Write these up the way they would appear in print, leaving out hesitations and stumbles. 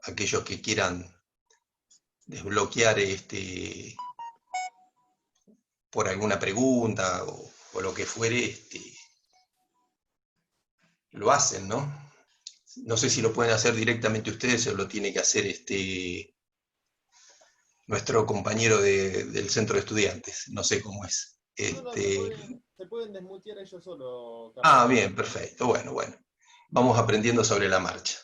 aquellos que quieran desbloquear por alguna pregunta o lo que fuere, lo hacen, ¿no? No sé si lo pueden hacer directamente ustedes o lo tiene que hacer nuestro compañero del centro de estudiantes, no sé cómo es. No, se pueden desmutear ellos solos, Carlos. Bien, perfecto, bueno. Vamos aprendiendo sobre la marcha.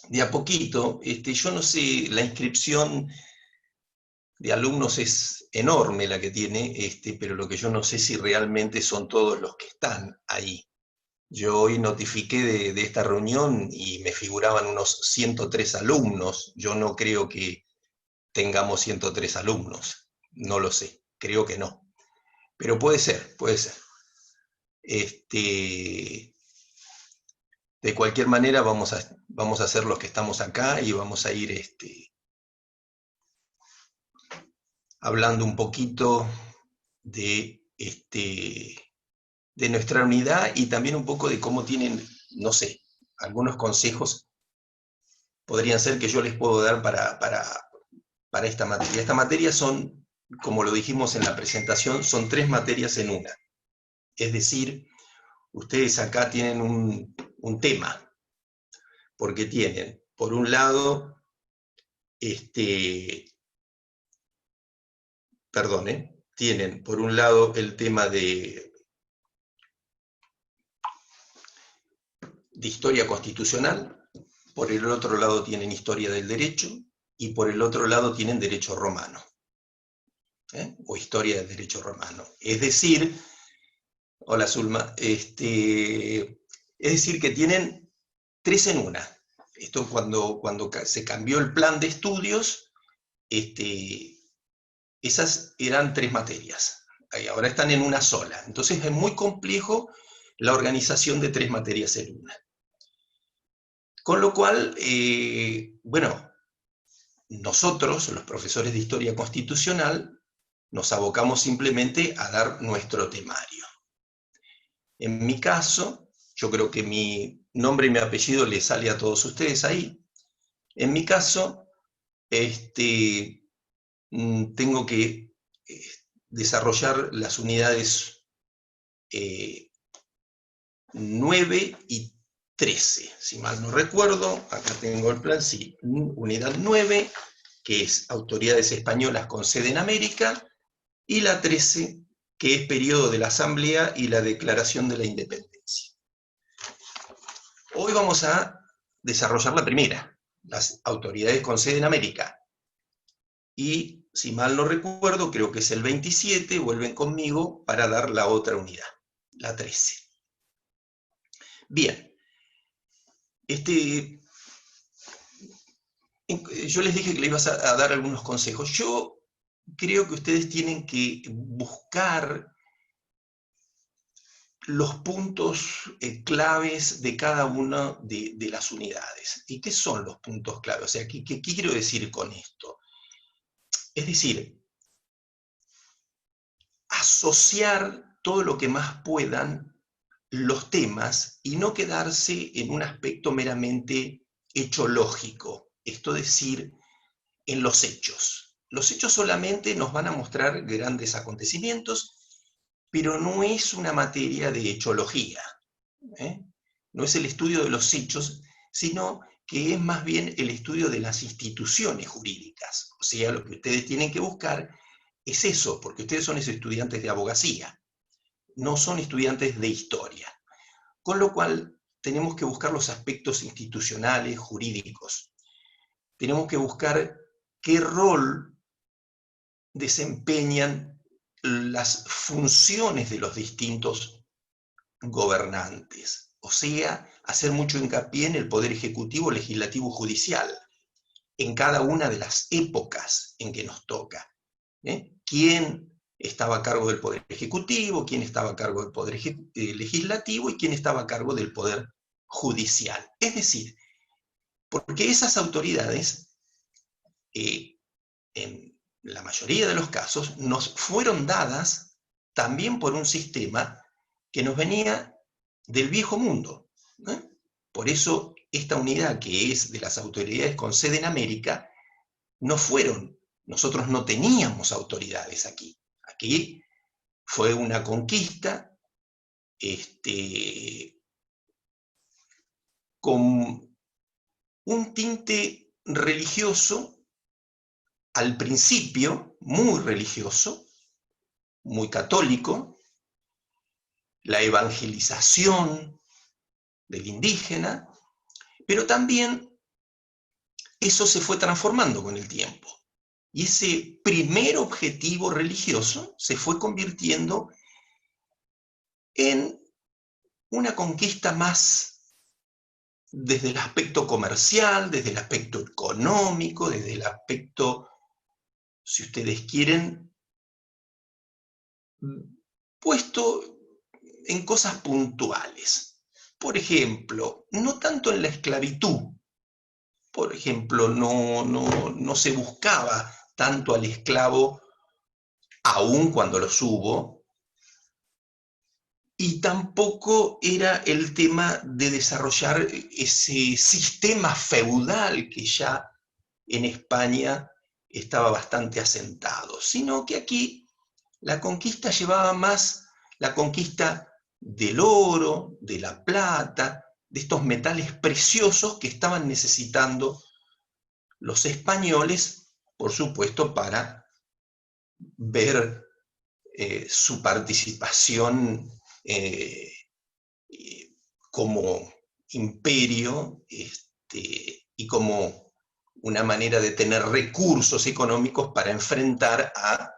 De a poquito, yo no sé, la inscripción de alumnos es enorme la que tiene, pero lo que yo no sé si realmente son todos los que están ahí. Yo hoy notifiqué de esta reunión y me figuraban unos 103 alumnos. Yo no creo que tengamos 103 alumnos, no lo sé, creo que no. Pero puede ser, puede ser. De cualquier manera vamos a hacer los que estamos acá y vamos a ir hablando un poquito de nuestra unidad y también un poco de cómo tienen, no sé, algunos consejos podrían ser que yo les puedo dar para esta materia. Esta materia son, como lo dijimos en la presentación, son 3 materias en una. Es decir, ustedes acá tienen un tema, porque tienen, por un lado, tienen por un lado el tema de historia constitucional, por el otro lado tienen historia del derecho, y por el otro lado tienen derecho romano, o historia del derecho romano. Es decir, hola Zulma, es decir que tienen 3 en una. Esto cuando se cambió el plan de estudios, esas eran 3 materias, ahora están en una sola. Entonces es muy complejo la organización de 3 materias en una. Con lo cual, bueno, nosotros, los profesores de Historia Constitucional, nos abocamos simplemente a dar nuestro temario. En mi caso, yo creo que mi nombre y mi apellido les sale a todos ustedes ahí. En mi caso, tengo que desarrollar las unidades 9 y 13, si mal no recuerdo. Acá tengo el plan, sí, unidad 9, que es autoridades españolas con sede en América, y la 13, que es periodo de la Asamblea y la Declaración de la Independencia. Hoy vamos a desarrollar la primera, las autoridades con sede en América. Y, si mal no recuerdo, creo que es el 27, vuelven conmigo para dar la otra unidad, la 13. Bien. Yo les dije que le ibas a dar algunos consejos. Yo creo que ustedes tienen que buscar los puntos claves de cada una de las unidades. ¿Y qué son los puntos claves? O sea, ¿qué quiero decir con esto? Es decir, asociar todo lo que más puedan los temas y no quedarse en un aspecto meramente hechológico. Esto decir, en los hechos. Los hechos solamente nos van a mostrar grandes acontecimientos, pero no es una materia de hechología, no es el estudio de los hechos, sino que es más bien el estudio de las instituciones jurídicas. O sea, lo que ustedes tienen que buscar es eso, porque ustedes son estudiantes de abogacía, no son estudiantes de historia. Con lo cual, tenemos que buscar los aspectos institucionales, jurídicos. Tenemos que buscar qué rol desempeñan las funciones de los distintos gobernantes. O sea, hacer mucho hincapié en el poder ejecutivo, legislativo, judicial, en cada una de las épocas en que nos toca. ¿Quién estaba a cargo del poder ejecutivo? ¿Quién estaba a cargo del poder legislativo? ¿Y quién estaba a cargo del poder judicial? Es decir, porque esas autoridades, en la mayoría de los casos, nos fueron dadas también por un sistema que nos venía del viejo mundo. Por eso esta unidad que es de las autoridades con sede en América, no fueron, nosotros no teníamos autoridades aquí. Aquí fue una conquista con un tinte religioso, al principio muy religioso, muy católico, la evangelización del indígena, pero también eso se fue transformando con el tiempo. Y ese primer objetivo religioso se fue convirtiendo en una conquista más desde el aspecto comercial, desde el aspecto económico, desde el aspecto, si ustedes quieren, puesto en cosas puntuales. Por ejemplo, no tanto en la esclavitud. Por ejemplo, no se buscaba tanto al esclavo, aun cuando los hubo, y tampoco era el tema de desarrollar ese sistema feudal que ya en España estaba bastante asentado, sino que aquí la conquista llevaba más la conquista del oro, de la plata, de estos metales preciosos que estaban necesitando los españoles, por supuesto, para ver su participación como imperio y como una manera de tener recursos económicos para enfrentar a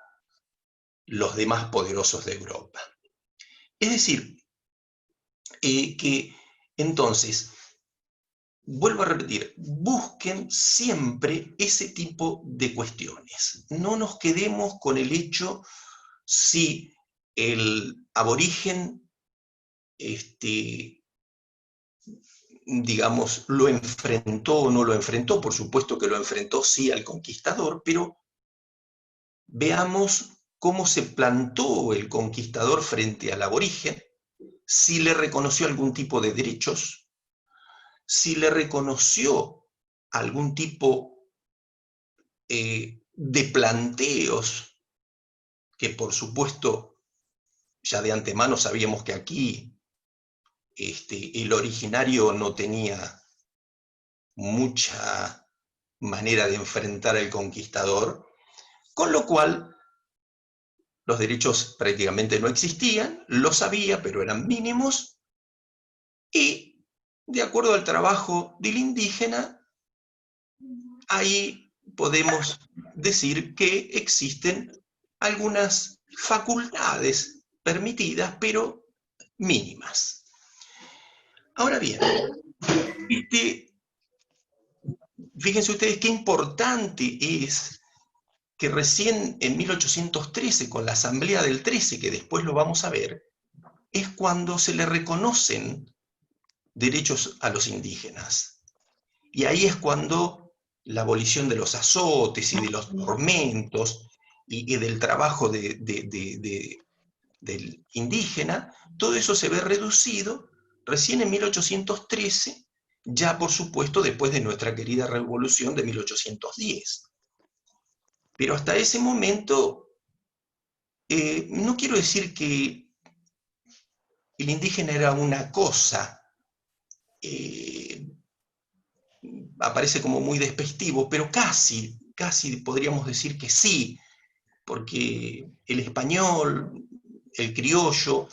los demás poderosos de Europa. Es decir, que entonces, vuelvo a repetir, busquen siempre ese tipo de cuestiones. No nos quedemos con el hecho si el aborigen, digamos, lo enfrentó o no lo enfrentó. Por supuesto que lo enfrentó, sí, al conquistador, pero veamos cómo se plantó el conquistador frente al aborigen, si le reconoció algún tipo de derechos, si le reconoció algún tipo de planteos, que por supuesto ya de antemano sabíamos que aquí el originario no tenía mucha manera de enfrentar al conquistador, con lo cual los derechos prácticamente no existían, lo sabía, pero eran mínimos, y de acuerdo al trabajo del indígena, ahí podemos decir que existen algunas facultades permitidas, pero mínimas. Ahora bien, fíjense ustedes qué importante es que recién en 1813, con la Asamblea del 13, que después lo vamos a ver, es cuando se le reconocen derechos a los indígenas. Y ahí es cuando la abolición de los azotes y de los tormentos y del trabajo del indígena, todo eso se ve reducido recién en 1813, ya por supuesto después de nuestra querida revolución de 1810. Pero hasta ese momento, no quiero decir que el indígena era una cosa, aparece como muy despectivo, pero casi podríamos decir que sí, porque el español, el criollo,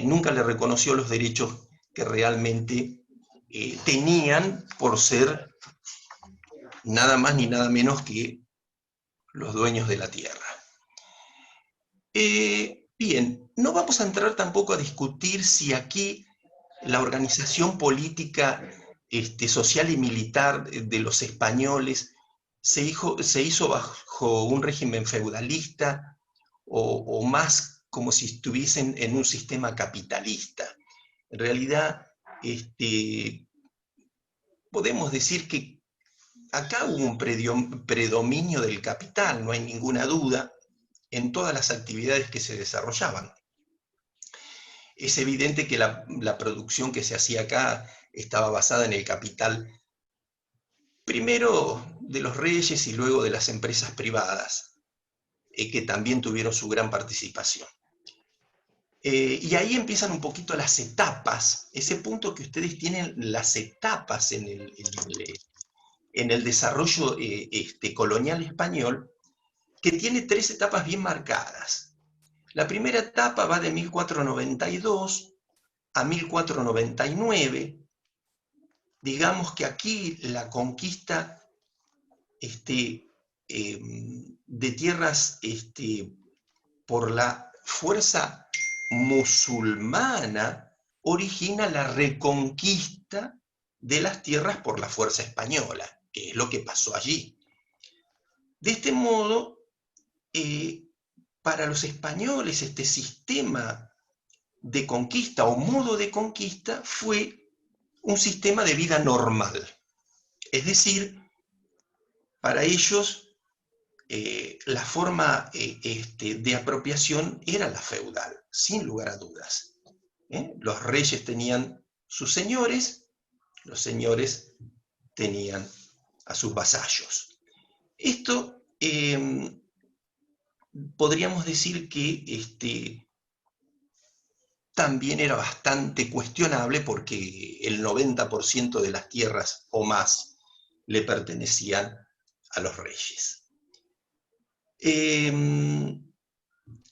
nunca le reconoció los derechos que realmente tenían por ser nada más ni nada menos que los dueños de la tierra. Bien, no vamos a entrar tampoco a discutir si aquí la organización política, social y militar de los españoles se hizo bajo un régimen feudalista o más como si estuviesen en un sistema capitalista. En realidad, podemos decir que acá hubo un predominio del capital, no hay ninguna duda, en todas las actividades que se desarrollaban. Es evidente que la producción que se hacía acá estaba basada en el capital, primero de los reyes y luego de las empresas privadas, que también tuvieron su gran participación. Y ahí empiezan un poquito las etapas, ese punto que ustedes tienen, las etapas en el desarrollo colonial español, que tiene 3 etapas bien marcadas. La primera etapa va de 1492 a 1499. Digamos que aquí la conquista de tierras por la fuerza musulmana origina la reconquista de las tierras por la fuerza española, que es lo que pasó allí. De este modo, para los españoles este sistema de conquista o modo de conquista fue un sistema de vida normal. Es decir, para ellos la forma de apropiación era la feudal, sin lugar a dudas. Los reyes tenían sus señores, los señores tenían a sus vasallos. Esto podríamos decir que también era bastante cuestionable porque el 90% de las tierras o más le pertenecían a los reyes.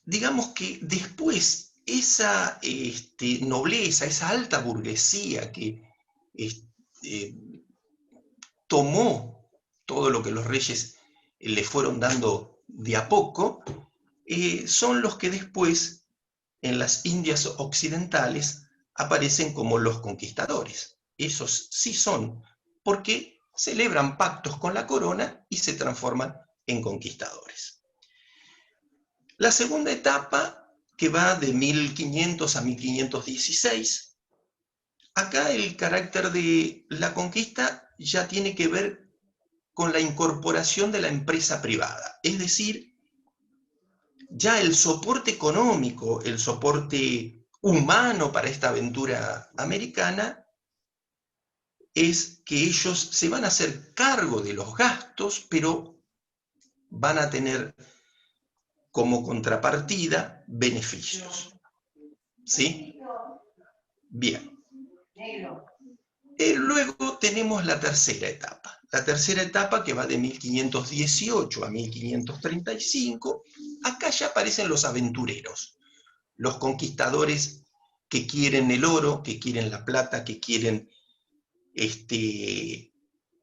Digamos que después esa nobleza, esa alta burguesía que tomó todo lo que los reyes le fueron dando de a poco, son los que después en las Indias occidentales aparecen como los conquistadores. Esos sí son, porque celebran pactos con la corona y se transforman en conquistadores. La segunda etapa, que va de 1500 a 1516, acá el carácter de la conquista ya tiene que ver con la incorporación de la empresa privada, es decir, ya el soporte económico, el soporte humano para esta aventura americana es que ellos se van a hacer cargo de los gastos, pero van a tener como contrapartida beneficios. ¿Sí? Bien. Luego tenemos la tercera etapa. La tercera etapa que va de 1518 a 1535. Acá ya aparecen los aventureros, los conquistadores que quieren el oro, que quieren la plata, que quieren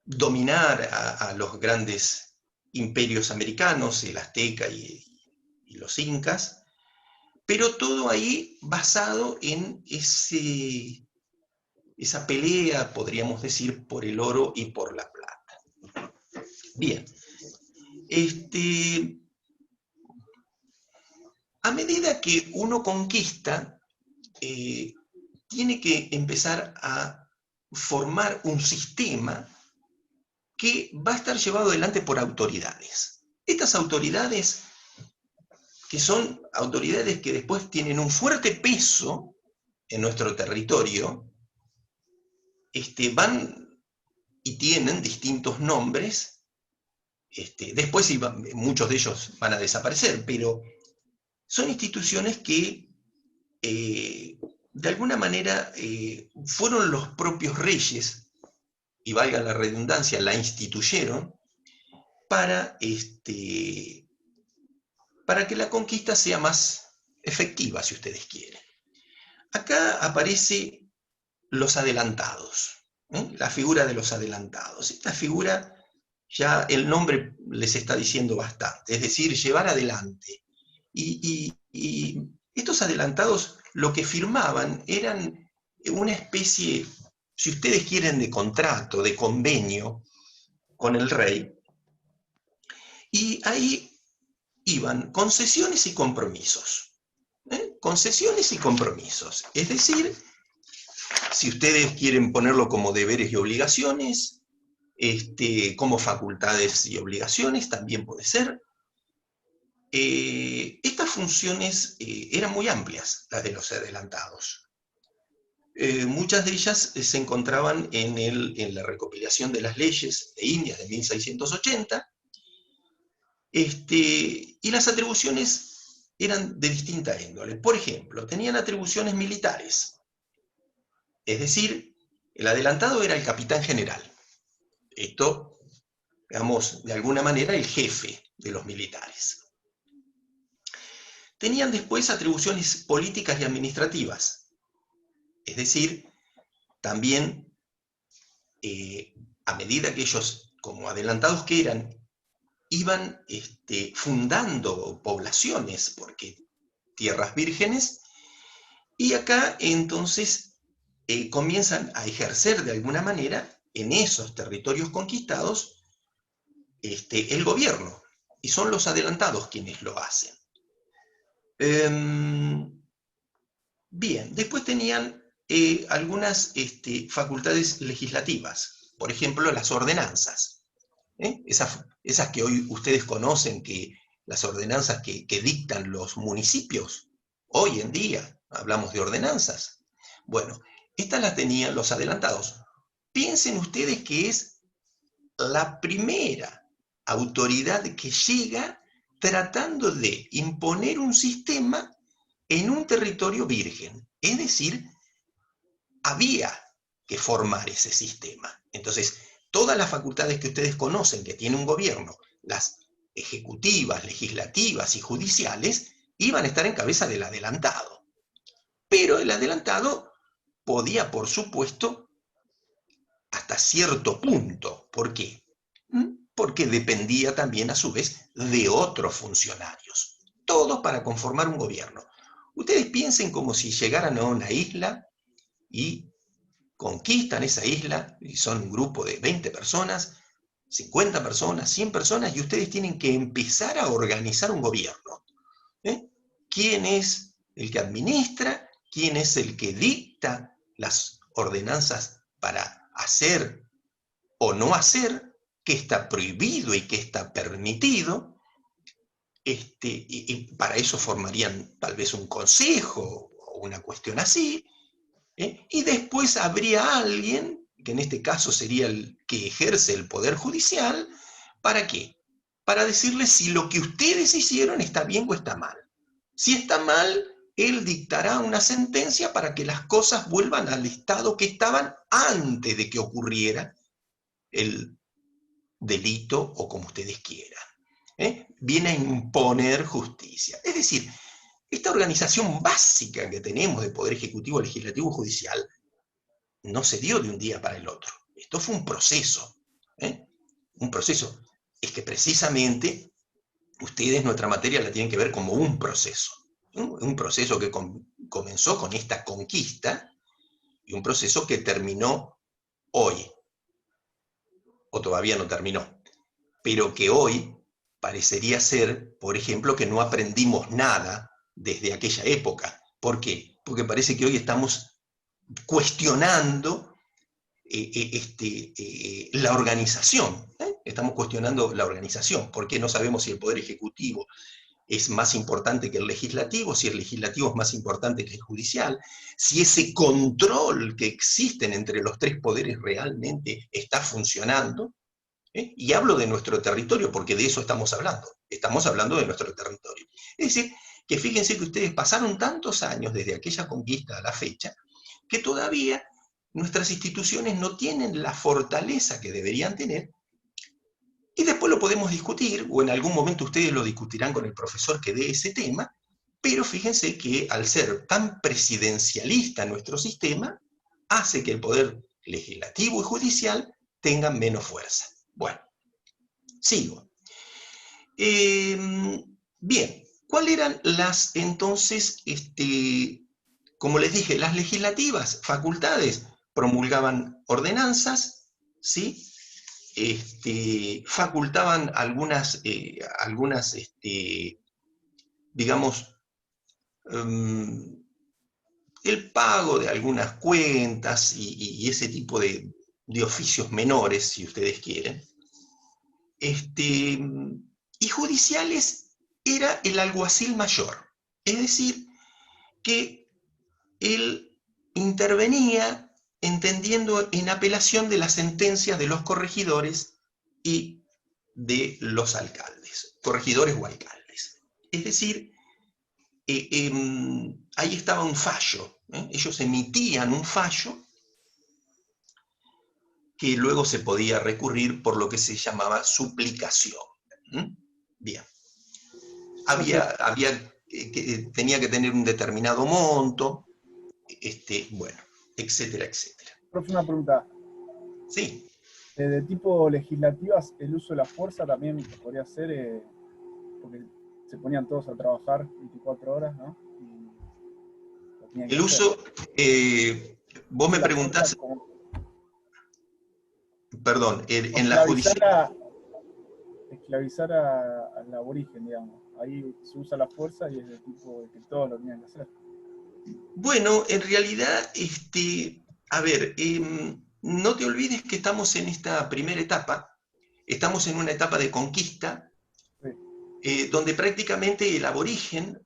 dominar a los grandes imperios americanos, el azteca y los incas, pero todo ahí basado en esa pelea, podríamos decir, por el oro y por la plata. Bien, a medida que uno conquista, tiene que empezar a formar un sistema que va a estar llevado adelante por autoridades. Estas autoridades, que son autoridades que después tienen un fuerte peso en nuestro territorio, van y tienen distintos nombres, después muchos de ellos van a desaparecer, pero son instituciones que de alguna manera fueron los propios reyes, y valga la redundancia, la instituyeron para que la conquista sea más efectiva, si ustedes quieren. Acá aparece los adelantados, la figura de los adelantados. Esta figura, ya el nombre les está diciendo bastante, es decir, llevar adelante. Y estos adelantados lo que firmaban eran una especie, si ustedes quieren, de contrato, de convenio con el rey, y ahí iban concesiones y compromisos. Concesiones y compromisos, es decir, si ustedes quieren ponerlo como deberes y obligaciones, como facultades y obligaciones, también puede ser. Estas funciones eran muy amplias, las de los adelantados. Muchas de ellas se encontraban en la recopilación de las leyes de Indias de 1680, y las atribuciones eran de distinta índole. Por ejemplo, tenían atribuciones militares, es decir, el adelantado era el capitán general. Esto, digamos, de alguna manera el jefe de los militares. Tenían después atribuciones políticas y administrativas, es decir, también a medida que ellos, como adelantados que eran, iban fundando poblaciones, porque tierras vírgenes, y acá entonces comienzan a ejercer de alguna manera en esos territorios conquistados el gobierno, y son los adelantados quienes lo hacen. Bien, después tenían algunas facultades legislativas, por ejemplo, las ordenanzas. Esas que hoy ustedes conocen, que las ordenanzas que dictan los municipios, hoy en día hablamos de ordenanzas. Bueno, estas las tenían los adelantados. Piensen ustedes que es la primera autoridad que llega tratando de imponer un sistema en un territorio virgen. Es decir, había que formar ese sistema. Entonces, todas las facultades que ustedes conocen que tiene un gobierno, las ejecutivas, legislativas y judiciales, iban a estar en cabeza del adelantado. Pero el adelantado podía, por supuesto, hasta cierto punto. ¿Por qué? Porque dependía también, a su vez, de otros funcionarios. Todos para conformar un gobierno. Ustedes piensen como si llegaran a una isla y conquistan esa isla, y son un grupo de 20 personas, 50 personas, 100 personas, y ustedes tienen que empezar a organizar un gobierno. ¿Quién es el que administra? ¿Quién es el que dicta las ordenanzas para hacer o no hacer? ¿Qué está prohibido y qué está permitido? Y para eso formarían tal vez un consejo o una cuestión así. Y después habría alguien, que en este caso sería el que ejerce el poder judicial, ¿para qué? Para decirles si lo que ustedes hicieron está bien o está mal. Si está mal, él dictará una sentencia para que las cosas vuelvan al estado que estaban antes de que ocurriera el delito o como ustedes quieran. Viene a imponer justicia. Es decir, esta organización básica que tenemos de poder ejecutivo, legislativo y judicial no se dio de un día para el otro. Esto fue un proceso. Un proceso. Es que precisamente ustedes nuestra materia la tienen que ver como un proceso. Un proceso que comenzó con esta conquista y un proceso que terminó hoy. O todavía no terminó. Pero que hoy parecería ser, por ejemplo, que no aprendimos nada desde aquella época. ¿Por qué? Porque parece que hoy estamos cuestionando la organización. Estamos cuestionando la organización, porque no sabemos si el Poder Ejecutivo es más importante que el Legislativo, si el Legislativo es más importante que el Judicial, si ese control que existen entre los tres poderes realmente está funcionando. Y hablo de nuestro territorio, porque de eso estamos hablando de nuestro territorio. Es decir, que fíjense que ustedes pasaron tantos años desde aquella conquista a la fecha, que todavía nuestras instituciones no tienen la fortaleza que deberían tener, y después lo podemos discutir, o en algún momento ustedes lo discutirán con el profesor que dé ese tema, pero fíjense que al ser tan presidencialista nuestro sistema, hace que el poder legislativo y judicial tengan menos fuerza. Bueno, sigo. Bien, ¿cuáles eran las entonces, como les dije, las legislativas, facultades? Promulgaban ordenanzas, ¿sí? Facultaban algunas digamos, el pago de algunas cuentas y ese tipo de oficios menores, si ustedes quieren. Y judiciales era el alguacil mayor, es decir, que él intervenía entendiendo en apelación de las sentencias de los corregidores y de los alcaldes, corregidores o alcaldes. Es decir, ahí estaba un fallo, ellos emitían un fallo que luego se podía recurrir por lo que se llamaba suplicación. Bien. Tenía que tener un determinado monto, bueno, etcétera, etcétera. Profe, una pregunta. Sí. De tipo legislativas, el uso de la fuerza también podría ser, porque se ponían todos a trabajar 24 horas, ¿no? Y lo tenían que El hacer. uso, vos me preguntás, perdón, en la judicial. Esclavizar al aborigen, digamos. Ahí se usa la fuerza y es de tipo de que todos lo tenían que hacer. Bueno, en realidad, a ver, no te olvides que estamos en esta primera etapa, estamos en una etapa de conquista, Sí. donde prácticamente el aborigen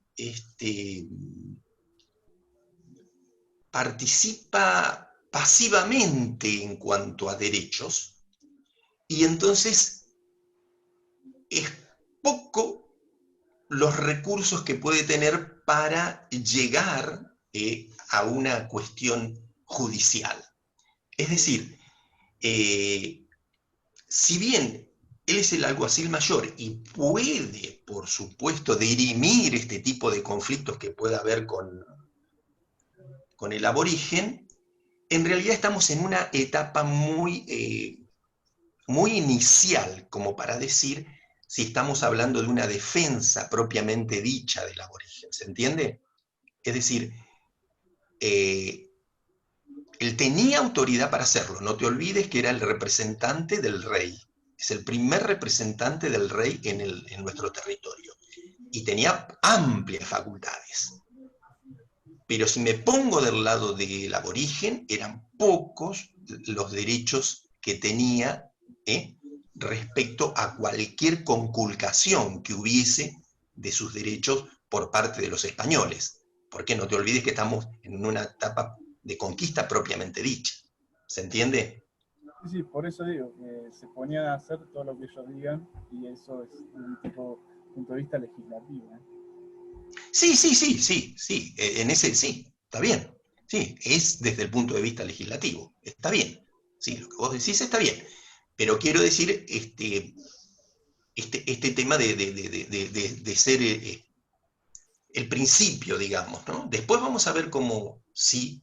participa pasivamente en cuanto a derechos, y entonces es poco los recursos que puede tener para llegar a una cuestión judicial. Es decir, si bien él es el alguacil mayor y puede, por supuesto, dirimir este tipo de conflictos que pueda haber con el aborigen, en realidad estamos en una etapa muy inicial, como para decir si estamos hablando de una defensa propiamente dicha del aborigen, ¿se entiende? Es decir, él tenía autoridad para hacerlo, no te olvides que era el representante del rey, es el primer representante del rey en nuestro territorio, y tenía amplias facultades. Pero si me pongo del lado del aborigen, eran pocos los derechos que tenía respecto a cualquier conculcación que hubiese de sus derechos por parte de los españoles. Porque no te olvides que estamos en una etapa de conquista propiamente dicha. ¿Se entiende? Sí, sí, por eso digo, que se ponían a hacer todo lo que ellos digan y eso es un punto de vista legislativo. Sí, sí, sí, sí, sí, en ese sí, está bien. Sí, es desde el punto de vista legislativo, está bien. Sí, lo que vos decís está bien. Pero quiero decir, este tema de ser el principio, digamos, ¿no? Después vamos a ver cómo si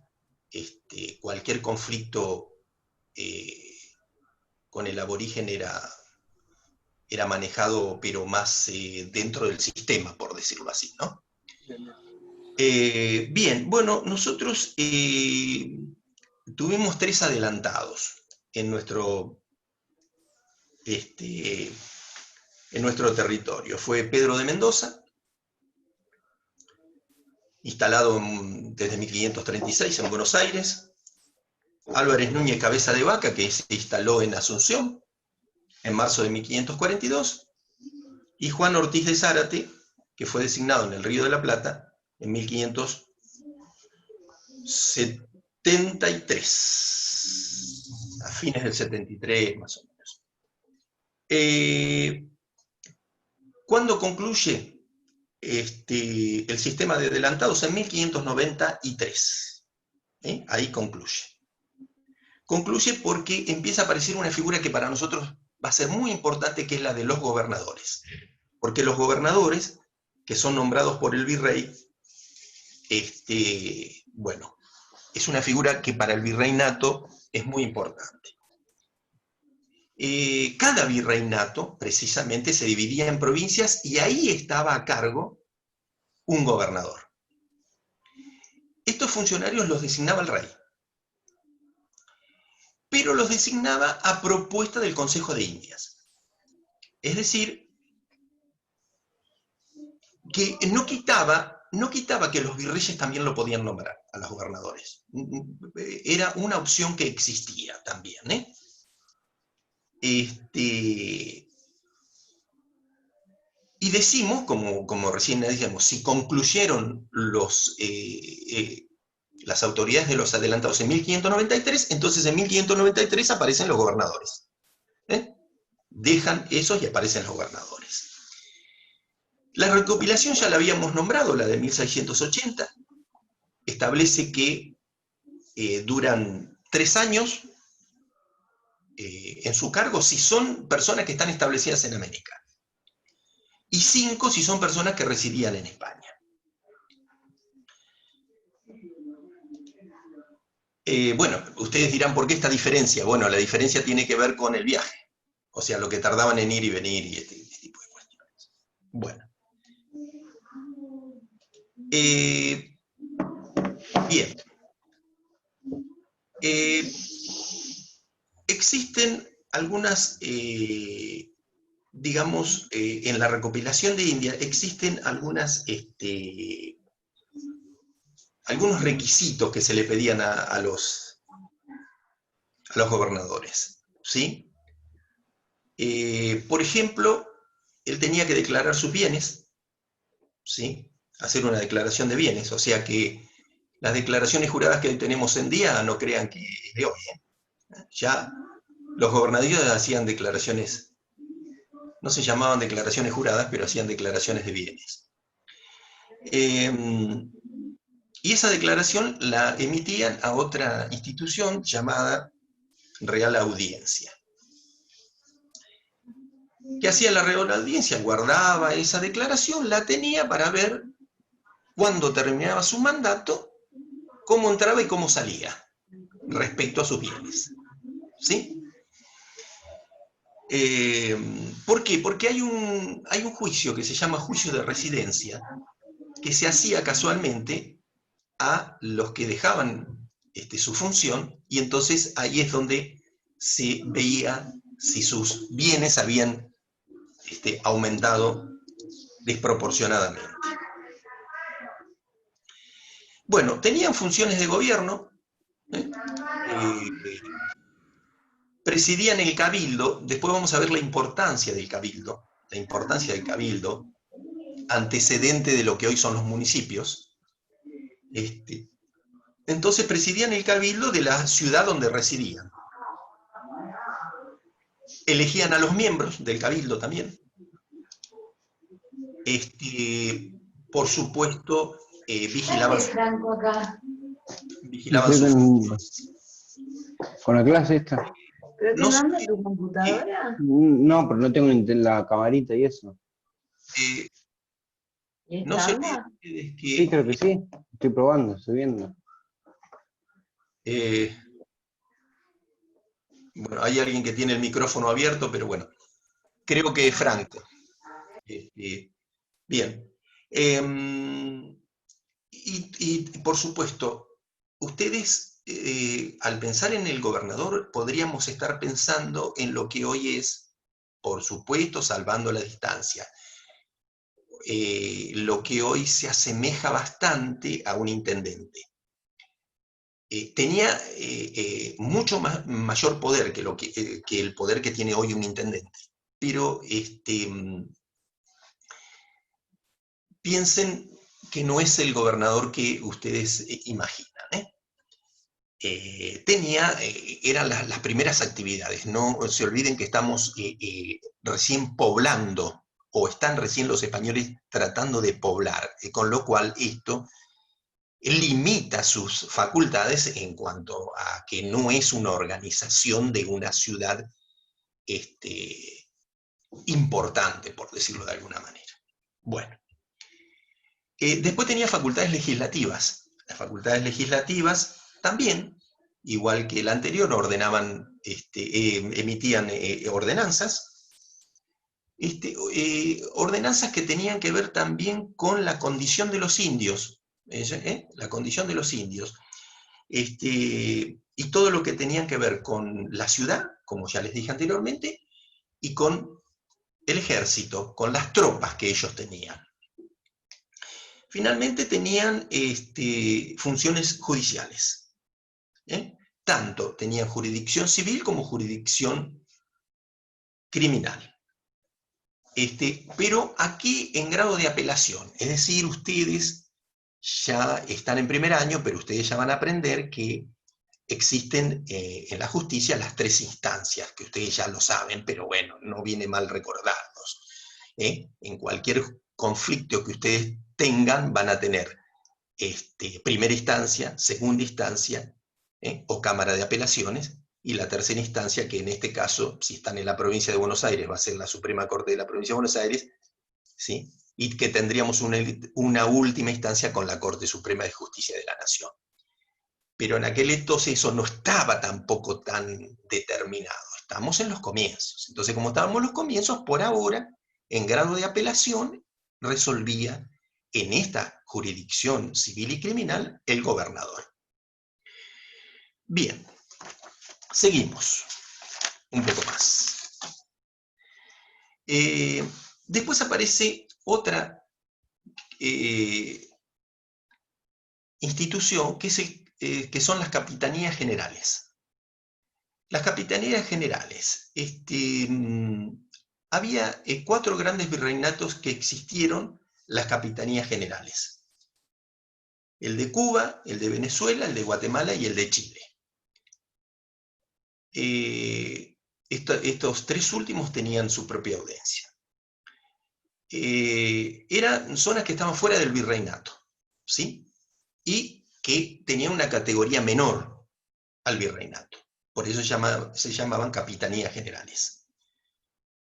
cualquier conflicto con el aborigen era manejado, pero más dentro del sistema, por decirlo así, ¿no? Bien, bien. Bien, bueno, nosotros tuvimos 3 adelantados en nuestro territorio. Fue Pedro de Mendoza, instalado desde 1536 en Buenos Aires, Álvarez Núñez Cabeza de Vaca, que se instaló en Asunción en marzo de 1542, y Juan Ortiz de Zárate, que fue designado en el Río de la Plata en 1573, a fines del 73 más o menos. ¿Cuándo concluye el sistema de adelantados? En 1593. Ahí concluye. Concluye porque empieza a aparecer una figura que para nosotros va a ser muy importante, que es la de los gobernadores. Porque los gobernadores, que son nombrados por el virrey, bueno, es una figura que para el virreinato es muy importante. Cada virreinato, precisamente, se dividía en provincias y ahí estaba a cargo un gobernador. Estos funcionarios los designaba el rey, pero los designaba a propuesta del Consejo de Indias. Es decir, que no quitaba que los virreyes también lo podían nombrar a los gobernadores. Era una opción que existía también. Y decimos, como recién decíamos, si concluyeron las autoridades de los adelantados en 1593, entonces en 1593 aparecen los gobernadores. Dejan esos y aparecen los gobernadores. La recopilación ya la habíamos nombrado, la de 1680, establece que duran 3 años en su cargo si son personas que están establecidas en América, y 5 si son personas que residían en España. Bueno, ustedes dirán, ¿por qué esta diferencia? Bueno, la diferencia tiene que ver con el viaje, o sea, lo que tardaban en ir y venir y este tipo de cuestiones. Bueno. Bien. Existen algunas, digamos, en la recopilación de India, existen algunas, algunos requisitos que se le pedían a los gobernadores, ¿sí? Por ejemplo, él tenía que declarar sus bienes, ¿sí? Hacer una declaración de bienes, o sea que las declaraciones juradas que hoy tenemos en día no crean que es de hoy, Ya los gobernadores hacían declaraciones, no se llamaban declaraciones juradas, pero hacían declaraciones de bienes. Y esa declaración la emitían a otra institución llamada Real Audiencia. ¿Qué hacía la Real Audiencia? Guardaba esa declaración, la tenía para ver cuándo terminaba su mandato, cómo entraba y cómo salía respecto a sus bienes. ¿Sí? ¿Por qué? Porque hay un juicio que se llama juicio de residencia, que se hacía casualmente a los que dejaban su función, y entonces ahí es donde se veía si sus bienes habían aumentado desproporcionadamente. Bueno, tenían funciones de gobierno, presidían el cabildo, después vamos a ver la importancia del cabildo, antecedente de lo que hoy son los municipios. Entonces presidían el cabildo de la ciudad donde residían. Elegían a los miembros del cabildo también. Por supuesto, vigilaban su... ¿Con la clase esta? ¿Pero te No sé, manda tu computadora? No, pero no tengo la camarita y eso. ¿Y no esta sé anda? ustedes que... Sí, creo que sí. Estoy probando, estoy viendo. Bueno, hay alguien que tiene el micrófono abierto, pero bueno, creo que es Franco. Bien. Y por supuesto, ustedes, al pensar en el gobernador, podríamos estar pensando en lo que hoy es, por supuesto, salvando la distancia, lo que hoy se asemeja bastante a un intendente. Tenía mucho mayor poder que el poder que tiene hoy un intendente, pero piensen que no es el gobernador que ustedes imaginan. Eran las primeras actividades, no se olviden que estamos recién poblando, o están recién los españoles tratando de poblar, con lo cual esto limita sus facultades en cuanto a que no es una organización de una ciudad importante, por decirlo de alguna manera. Bueno. Después tenía facultades legislativas. Las facultades legislativas también, igual que el anterior, emitían ordenanzas. Ordenanzas que tenían que ver también con la condición de los indios. La condición de los indios. Y todo lo que tenían que ver con la ciudad, como ya les dije anteriormente, y con el ejército, con las tropas que ellos tenían. Finalmente tenían funciones judiciales. Tanto tenían jurisdicción civil como jurisdicción criminal. Pero aquí en grado de apelación, es decir, ustedes ya están en primer año, pero ustedes ya van a aprender que existen en la justicia las 3 instancias, que ustedes ya lo saben, pero bueno, no viene mal recordarlos. En cualquier conflicto que ustedes tengan, van a tener primera instancia, segunda instancia, o Cámara de Apelaciones, y la tercera instancia, que en este caso, si están en la provincia de Buenos Aires, va a ser la Suprema Corte de la Provincia de Buenos Aires, ¿sí? Y que tendríamos una última instancia con la Corte Suprema de Justicia de la Nación. Pero en aquel entonces eso no estaba tampoco tan determinado. Estamos en los comienzos. Entonces, como estábamos en los comienzos, por ahora, en grado de apelación, resolvía en esta jurisdicción civil y criminal el gobernador. Bien, seguimos un poco más. Después aparece otra institución que son las capitanías generales. Las capitanías generales, había 4 grandes virreinatos que existieron, las capitanías generales. El de Cuba, el de Venezuela, el de Guatemala y el de Chile. Estos 3 últimos tenían su propia audiencia. Eran zonas que estaban fuera del virreinato, ¿sí? Y que tenían una categoría menor al virreinato. Por eso se llamaban capitanías generales.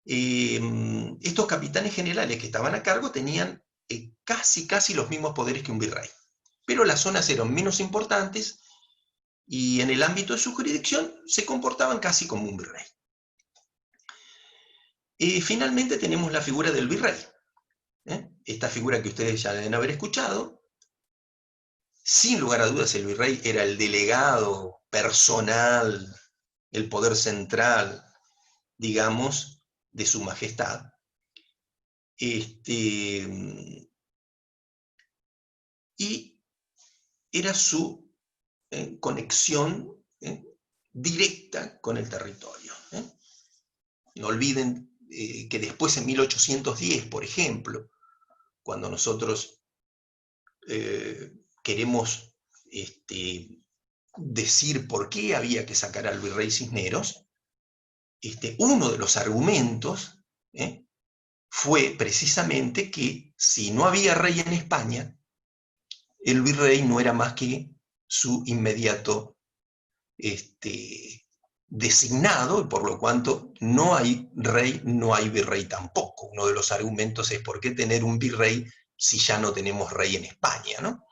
Estos capitanes generales que estaban a cargo tenían casi los mismos poderes que un virrey. Pero las zonas eran menos importantes y en el ámbito de su jurisdicción se comportaban casi como un virrey. Finalmente tenemos la figura del virrey. Esta figura que ustedes ya deben haber escuchado. Sin lugar a dudas, el virrey era el delegado personal, el poder central, digamos, de su majestad. Y era su conexión directa con el territorio. No olviden que después, en 1810, por ejemplo, cuando nosotros queremos decir por qué había que sacar al virrey Cisneros, uno de los argumentos fue precisamente que si no había rey en España, el virrey no era más que su inmediato designado, y por lo cuanto no hay rey, no hay virrey tampoco. Uno de los argumentos es ¿por qué tener un virrey si ya no tenemos rey en España, ¿no?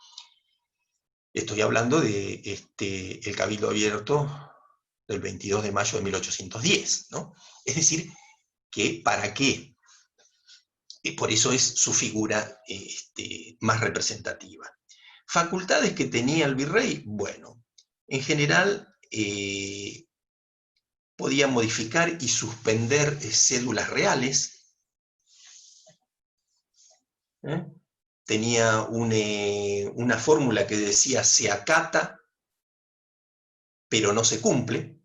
Estoy hablando de el Cabildo Abierto del 22 de mayo de 1810, ¿no? Es decir, que ¿para qué? Por eso es su figura más representativa. Facultades que tenía el virrey, bueno, en general podía modificar y suspender cédulas reales. Tenía una fórmula que decía se acata, pero no se cumple.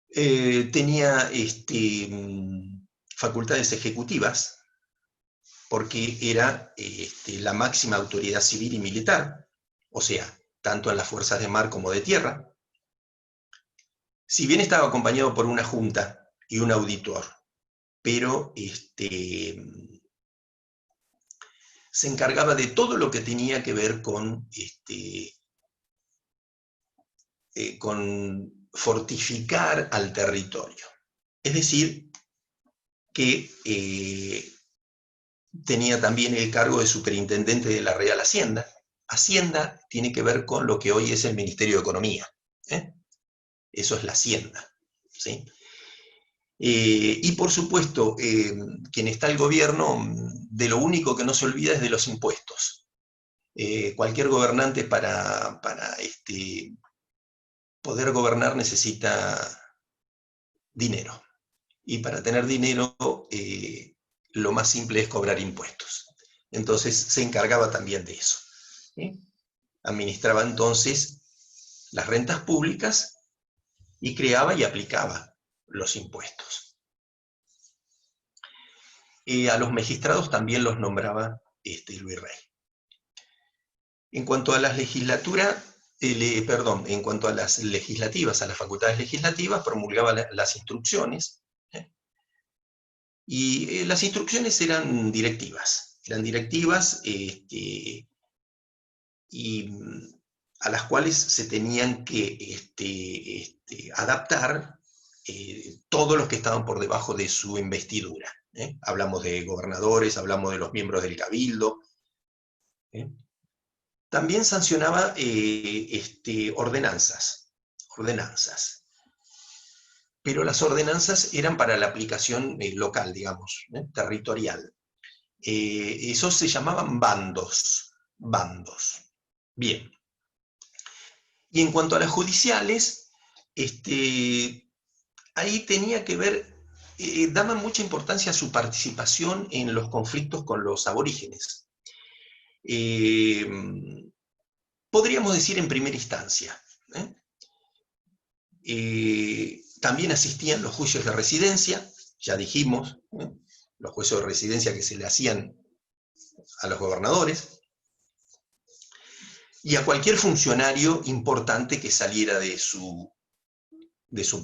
Tenía facultades ejecutivas, porque era la máxima autoridad civil y militar, o sea, tanto en las fuerzas de mar como de tierra. Si bien estaba acompañado por una junta y un auditor, pero se encargaba de todo lo que tenía que ver con fortificar al territorio. Es decir, que tenía también el cargo de superintendente de la Real Hacienda. Hacienda tiene que ver con lo que hoy es el Ministerio de Economía. Eso es la Hacienda, ¿sí? Y por supuesto, quien está al gobierno, de lo único que no se olvida es de los impuestos. Cualquier gobernante para poder gobernar necesita dinero. Y para tener dinero, lo más simple es cobrar impuestos. Entonces se encargaba también de eso. Administraba entonces las rentas públicas y creaba y aplicaba los impuestos. A los magistrados también los nombraba el virrey. En cuanto a las legislaturas, en cuanto a las legislativas, a las facultades legislativas, promulgaba las instrucciones, y las instrucciones eran directivas, y a las cuales se tenían que adaptar todos los que estaban por debajo de su investidura. Hablamos de gobernadores, hablamos de los miembros del cabildo. También sancionaba ordenanzas. Pero las ordenanzas eran para la aplicación local, digamos, territorial. Esos se llamaban bandos. Bien. Y en cuanto a las judiciales, ahí tenía que ver, daban mucha importancia a su participación en los conflictos con los aborígenes. Podríamos decir en primera instancia. También asistían los juicios de residencia, ya dijimos, los juicios de residencia que se le hacían a los gobernadores, y a cualquier funcionario importante que saliera de su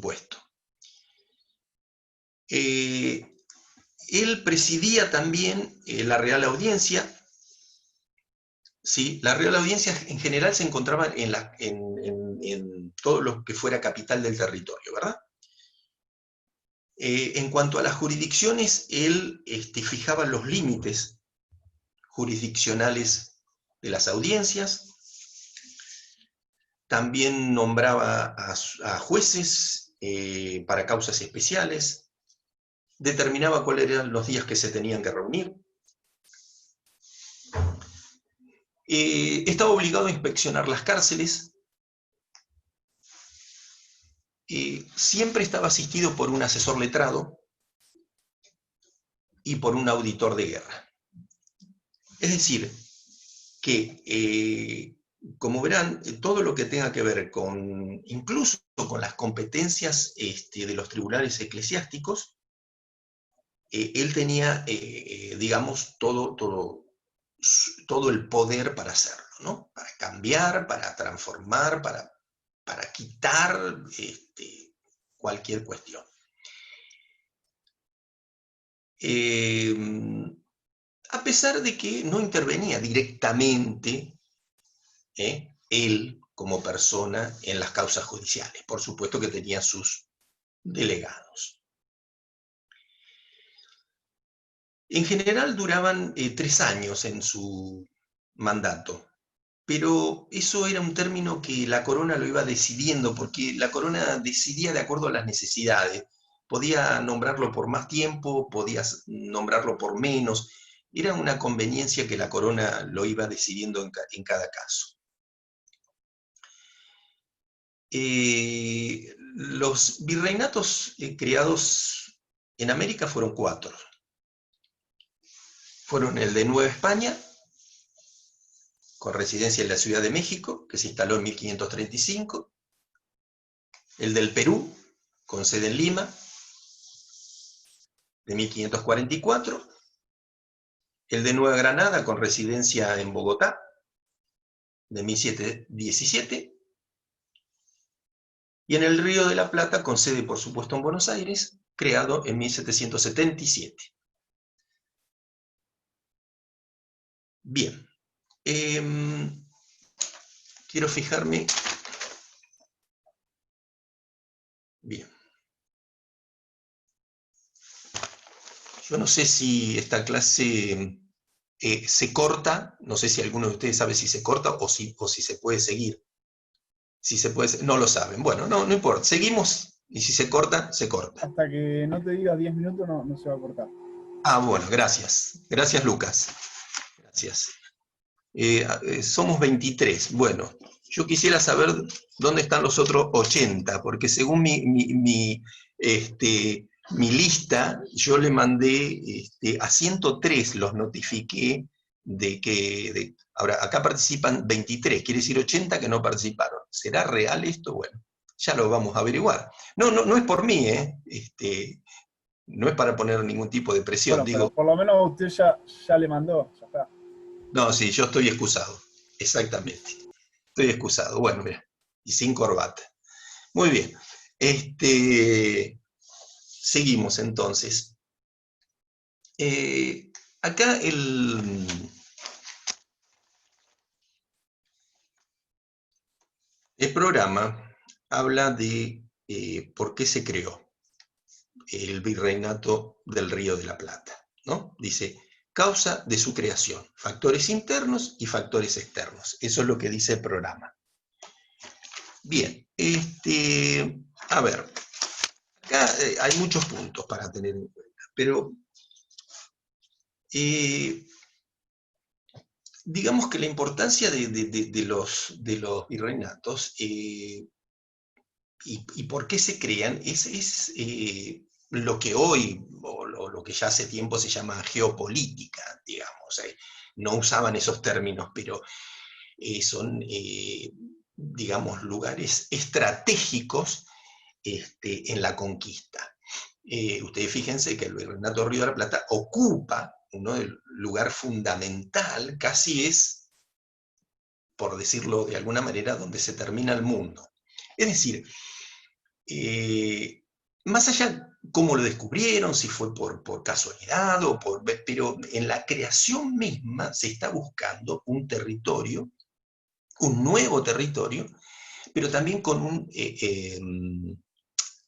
puesto. Él presidía también la Real Audiencia. ¿Sí? La Real Audiencia en general se encontraba en todo lo que fuera capital del territorio, ¿verdad? En cuanto a las jurisdicciones, él fijaba los límites jurisdiccionales de las audiencias. También nombraba a jueces para causas especiales, determinaba cuáles eran los días que se tenían que reunir. Estaba obligado a inspeccionar las cárceles. Siempre estaba asistido por un asesor letrado y por un auditor de guerra. Es decir, que como verán, todo lo que tenga que ver con, incluso con las competencias de los tribunales eclesiásticos, él tenía, digamos, todo el poder para hacerlo, ¿no? Para cambiar, para transformar, para quitar cualquier cuestión. A pesar de que no intervenía directamente él como persona en las causas judiciales. Por supuesto que tenía sus delegados. En general duraban 3 años en su mandato, pero eso era un término que la corona lo iba decidiendo, porque la corona decidía de acuerdo a las necesidades. Podía nombrarlo por más tiempo, podía nombrarlo por menos. Era una conveniencia que la corona lo iba decidiendo en cada caso. Los virreinatos creados en América fueron 4. Fueron el de Nueva España, con residencia en la Ciudad de México, que se instaló en 1535, el del Perú, con sede en Lima, de 1544, el de Nueva Granada, con residencia en Bogotá, de 1717, y en el Río de la Plata, con sede por supuesto en Buenos Aires, creado en 1777. Bien. Quiero fijarme. Bien. Yo no sé si esta clase se corta, no sé si alguno de ustedes sabe si se corta o si se puede seguir. Si se puede, no lo saben. Bueno, no importa. Seguimos y si se corta, se corta. Hasta que no te diga 10 minutos no se va a cortar. Ah, bueno, gracias. Gracias, Lucas. Gracias. Somos 23. Bueno, yo quisiera saber dónde están los otros 80, porque según mi lista, yo le mandé a 103, los notifiqué de que... ahora, acá participan 23, quiere decir 80 que no participaron. ¿Será real esto? Bueno, ya lo vamos a averiguar. No es por mí, no es para poner ningún tipo de presión. Bueno, digo, pero por lo menos usted ya le mandó, ya está. no, sí, yo estoy excusado. exactamente. Estoy excusado. Bueno, mira, y sin corbata. Muy bien. Seguimos entonces. Acá el programa habla de por qué se creó el Virreinato del Río de la Plata, ¿no? Dice, causa de su creación, factores internos y factores externos. Eso es lo que dice el programa. Bien, a ver, acá hay muchos puntos para tener en cuenta, pero digamos que la importancia de los virreinatos y por qué se crean es lo que hoy, o lo que ya hace tiempo se llama geopolítica, digamos. No usaban esos términos, pero son, digamos, lugares estratégicos en la conquista. Ustedes fíjense que el Virreinato del Río de la Plata ocupa el lugar fundamental, casi es, por decirlo de alguna manera, donde se termina el mundo. Es decir, más allá cómo lo descubrieron, si fue por casualidad, pero en la creación misma se está buscando un territorio, un nuevo territorio, pero también con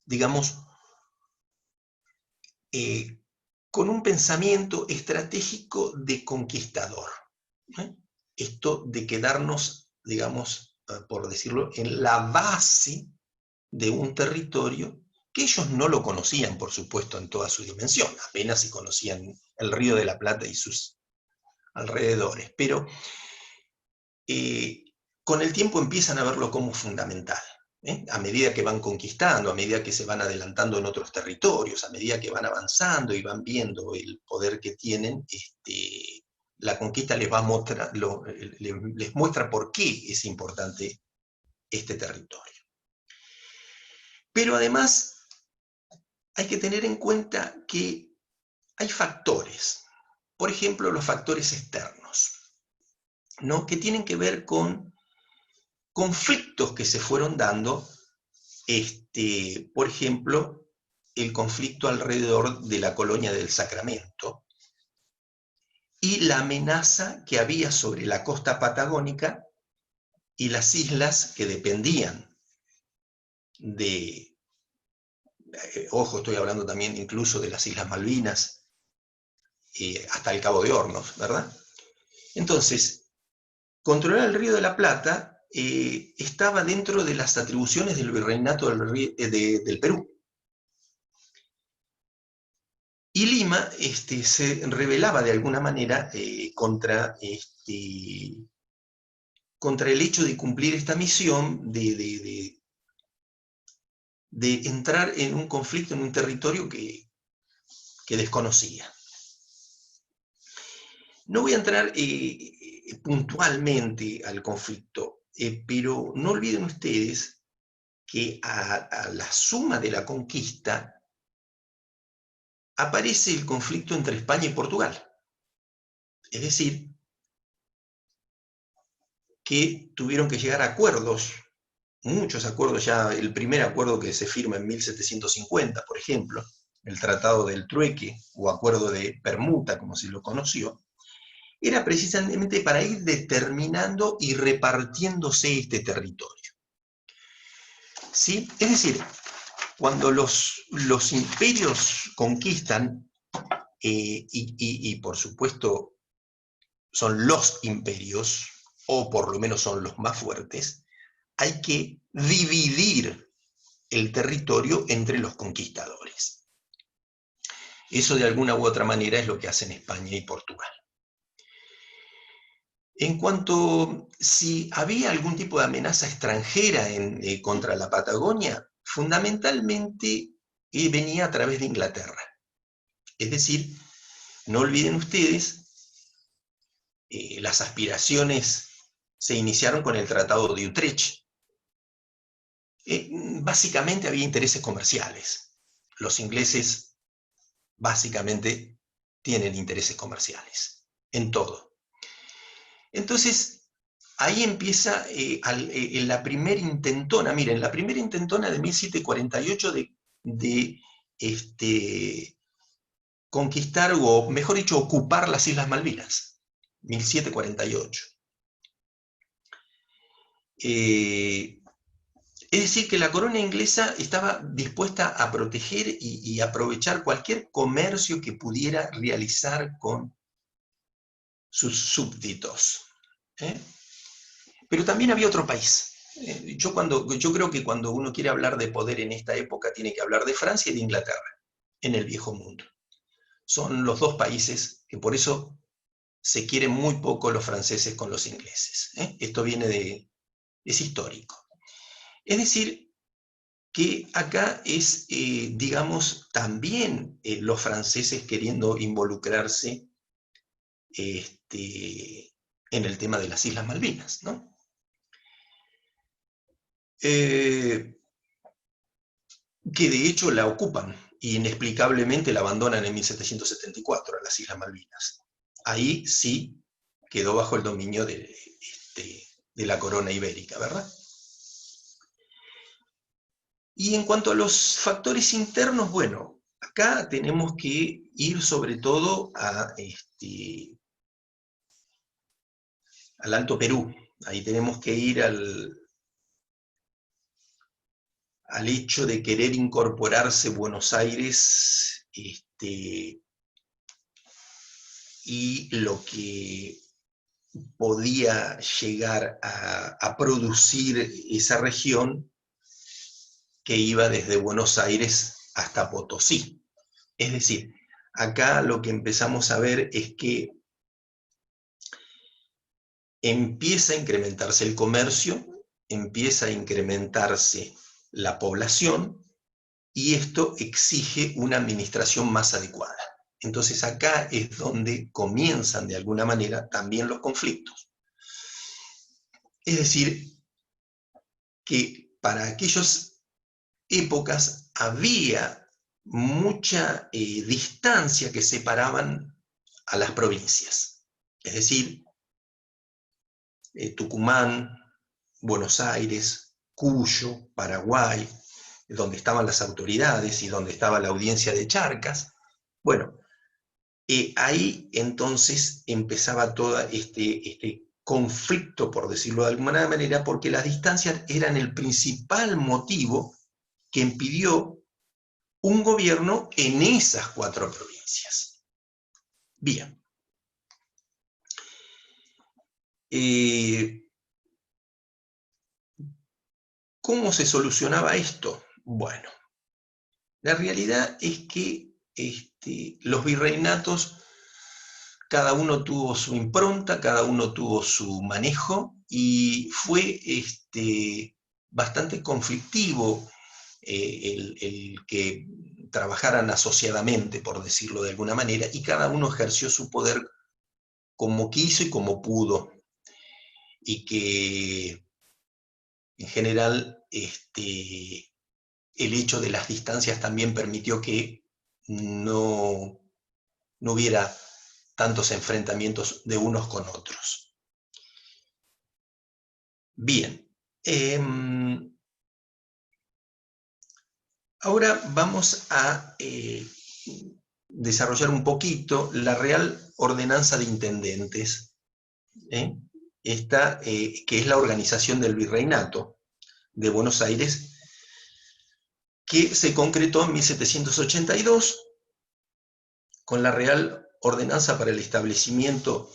digamos, con un pensamiento estratégico de conquistador. Esto de quedarnos, digamos, por decirlo, en la base de un territorio que ellos no lo conocían, por supuesto, en toda su dimensión, apenas si conocían el Río de la Plata y sus alrededores, pero con el tiempo empiezan a verlo como fundamental. A medida que van conquistando, a medida que se van adelantando en otros territorios, a medida que van avanzando y van viendo el poder que tienen, la conquista les muestra por qué es importante este territorio. Pero además hay que tener en cuenta que hay factores, por ejemplo, los factores externos, ¿no? Que tienen que ver con conflictos que se fueron dando, por ejemplo, el conflicto alrededor de la colonia del Sacramento y la amenaza que había sobre la costa patagónica y las islas que dependían de, ojo, estoy hablando también incluso de las Islas Malvinas, hasta el Cabo de Hornos, ¿verdad? Entonces, controlar el Río de la Plata estaba dentro de las atribuciones del Virreinato del Perú. Y Lima se rebelaba de alguna manera contra el hecho de cumplir esta misión de entrar en un conflicto, en un territorio que desconocía. No voy a entrar puntualmente al conflicto, pero no olviden ustedes que a la suma de la conquista aparece el conflicto entre España y Portugal. Es decir, que tuvieron que llegar a acuerdos, muchos acuerdos, ya el primer acuerdo que se firma en 1750, por ejemplo, el Tratado del Trueque, o Acuerdo de Permuta, como se lo conoció, era precisamente para ir determinando y repartiéndose este territorio. ¿Sí? Es decir, cuando los imperios conquistan, y por supuesto son los imperios, o por lo menos son los más fuertes, hay que dividir el territorio entre los conquistadores. Eso de alguna u otra manera es lo que hacen España y Portugal. En cuanto si había algún tipo de amenaza extranjera contra la Patagonia, fundamentalmente venía a través de Inglaterra. Es decir, no olviden ustedes, las aspiraciones se iniciaron con el Tratado de Utrecht. Básicamente había intereses comerciales. Los ingleses básicamente tienen intereses comerciales, en todo. Entonces, ahí empieza en la primera intentona, miren, la primera intentona de 1748 de conquistar, o mejor dicho, ocupar las Islas Malvinas, 1748. Es decir, que la corona inglesa estaba dispuesta a proteger y aprovechar cualquier comercio que pudiera realizar con sus súbditos. Pero también había otro país. Yo creo que cuando uno quiere hablar de poder en esta época, tiene que hablar de Francia y de Inglaterra, en el Viejo Mundo. Son los dos países que por eso se quieren muy poco los franceses con los ingleses. Esto es histórico. Es decir, que acá es, digamos, también los franceses queriendo involucrarse en el tema de las Islas Malvinas, ¿no? Que de hecho la ocupan, y inexplicablemente la abandonan en 1774 a las Islas Malvinas. Ahí sí quedó bajo el dominio de la corona ibérica, ¿verdad? Y en cuanto a los factores internos, bueno, acá tenemos que ir sobre todo al Alto Perú. Ahí tenemos que ir al hecho de querer incorporarse Buenos Aires y lo que podía llegar a producir esa región que iba desde Buenos Aires hasta Potosí. Es decir, acá lo que empezamos a ver es que empieza a incrementarse el comercio, empieza a incrementarse la población, y esto exige una administración más adecuada. Entonces acá es donde comienzan de alguna manera también los conflictos. Es decir, que para aquellas épocas había mucha distancia que separaban a las provincias. Es decir, Tucumán, Buenos Aires, Cuyo, Paraguay, donde estaban las autoridades y donde estaba la audiencia de Charcas. Bueno, ahí entonces empezaba todo este conflicto, por decirlo de alguna manera, porque las distancias eran el principal motivo que impidió un gobierno en esas 4 provincias. Bien. ¿Cómo se solucionaba esto? Bueno, la realidad es que los virreinatos, cada uno tuvo su impronta, cada uno tuvo su manejo, y fue bastante conflictivo el que trabajaran asociadamente, por decirlo de alguna manera, y cada uno ejerció su poder como quiso y como pudo, y que en general el hecho de las distancias también permitió que no hubiera tantos enfrentamientos de unos con otros. Bien. Ahora vamos a desarrollar un poquito la Real Ordenanza de Intendentes, esta que es la organización del Virreinato de Buenos Aires, que se concretó en 1782 con la Real Ordenanza para el establecimiento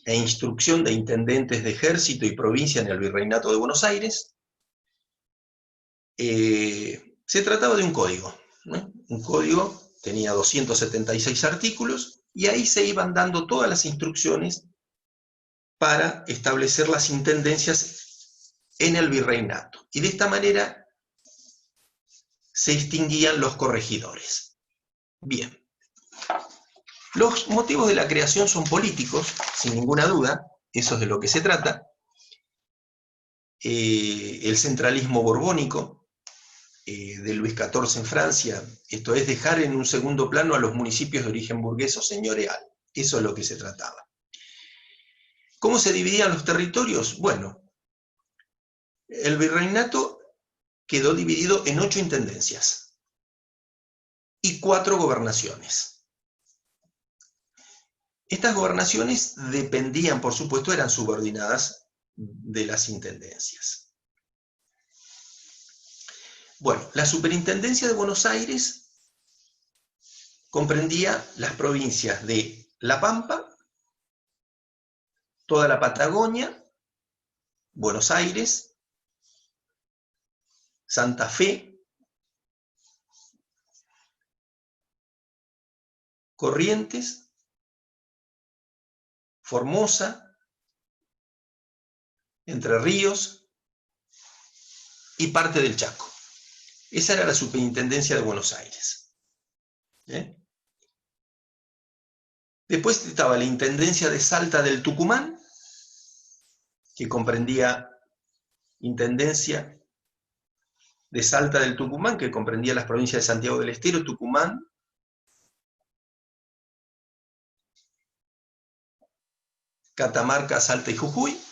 e instrucción de intendentes de ejército y provincia en el Virreinato de Buenos Aires. Se trataba de un código, ¿no? Un código tenía 276 artículos, y ahí se iban dando todas las instrucciones para establecer las intendencias en el virreinato. Y de esta manera se extinguían los corregidores. Bien. Los motivos de la creación son políticos, sin ninguna duda, eso es de lo que se trata. El centralismo borbónico de Luis XIV en Francia, esto es dejar en un segundo plano a los municipios de origen burgués o señorial, eso es lo que se trataba. ¿Cómo se dividían los territorios? Bueno, el virreinato quedó dividido en 8 intendencias y 4 gobernaciones. Estas gobernaciones dependían, por supuesto, eran subordinadas de las intendencias. Bueno, la Superintendencia de Buenos Aires comprendía las provincias de La Pampa, toda la Patagonia, Buenos Aires, Santa Fe, Corrientes, Formosa, Entre Ríos y parte del Chaco. Esa era la Superintendencia de Buenos Aires. ¿Eh? Después estaba la Intendencia de Salta del Tucumán, que comprendía Intendencia de Salta del Tucumán, que comprendía las provincias de Santiago del Estero, Tucumán, Catamarca, Salta y Jujuy.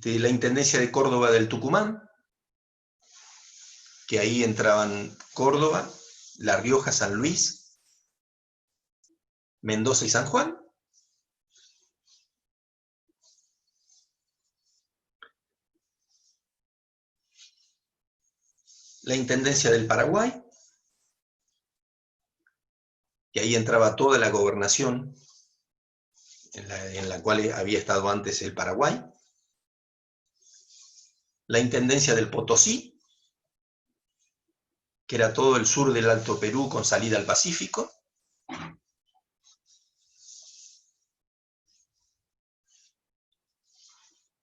La Intendencia de Córdoba del Tucumán, que ahí entraban Córdoba, La Rioja, San Luis, Mendoza y San Juan. La Intendencia del Paraguay, que ahí entraba toda la gobernación en la cual había estado antes el Paraguay. La Intendencia del Potosí, que era todo el sur del Alto Perú con salida al Pacífico.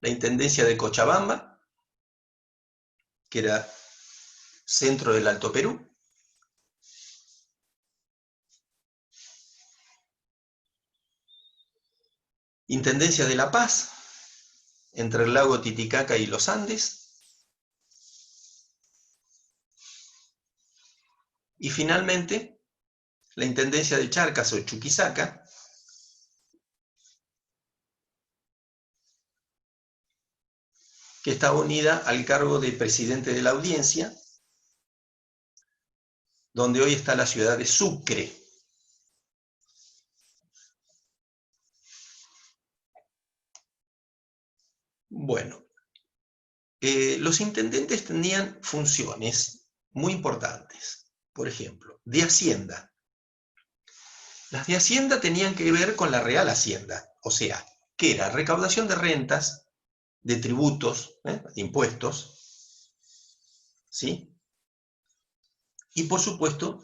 La Intendencia de Cochabamba, que era centro del Alto Perú. Intendencia de La Paz, entre el lago Titicaca y los Andes. Y finalmente, la Intendencia de Charcas o Chuquisaca, que estaba unida al cargo de presidente de la Audiencia, donde hoy está la ciudad de Sucre. Bueno, los intendentes tenían funciones muy importantes. Por ejemplo, de Hacienda. Las de Hacienda tenían que ver con la Real Hacienda, o sea, que era recaudación de rentas, de tributos, de impuestos, ¿sí? Y por supuesto,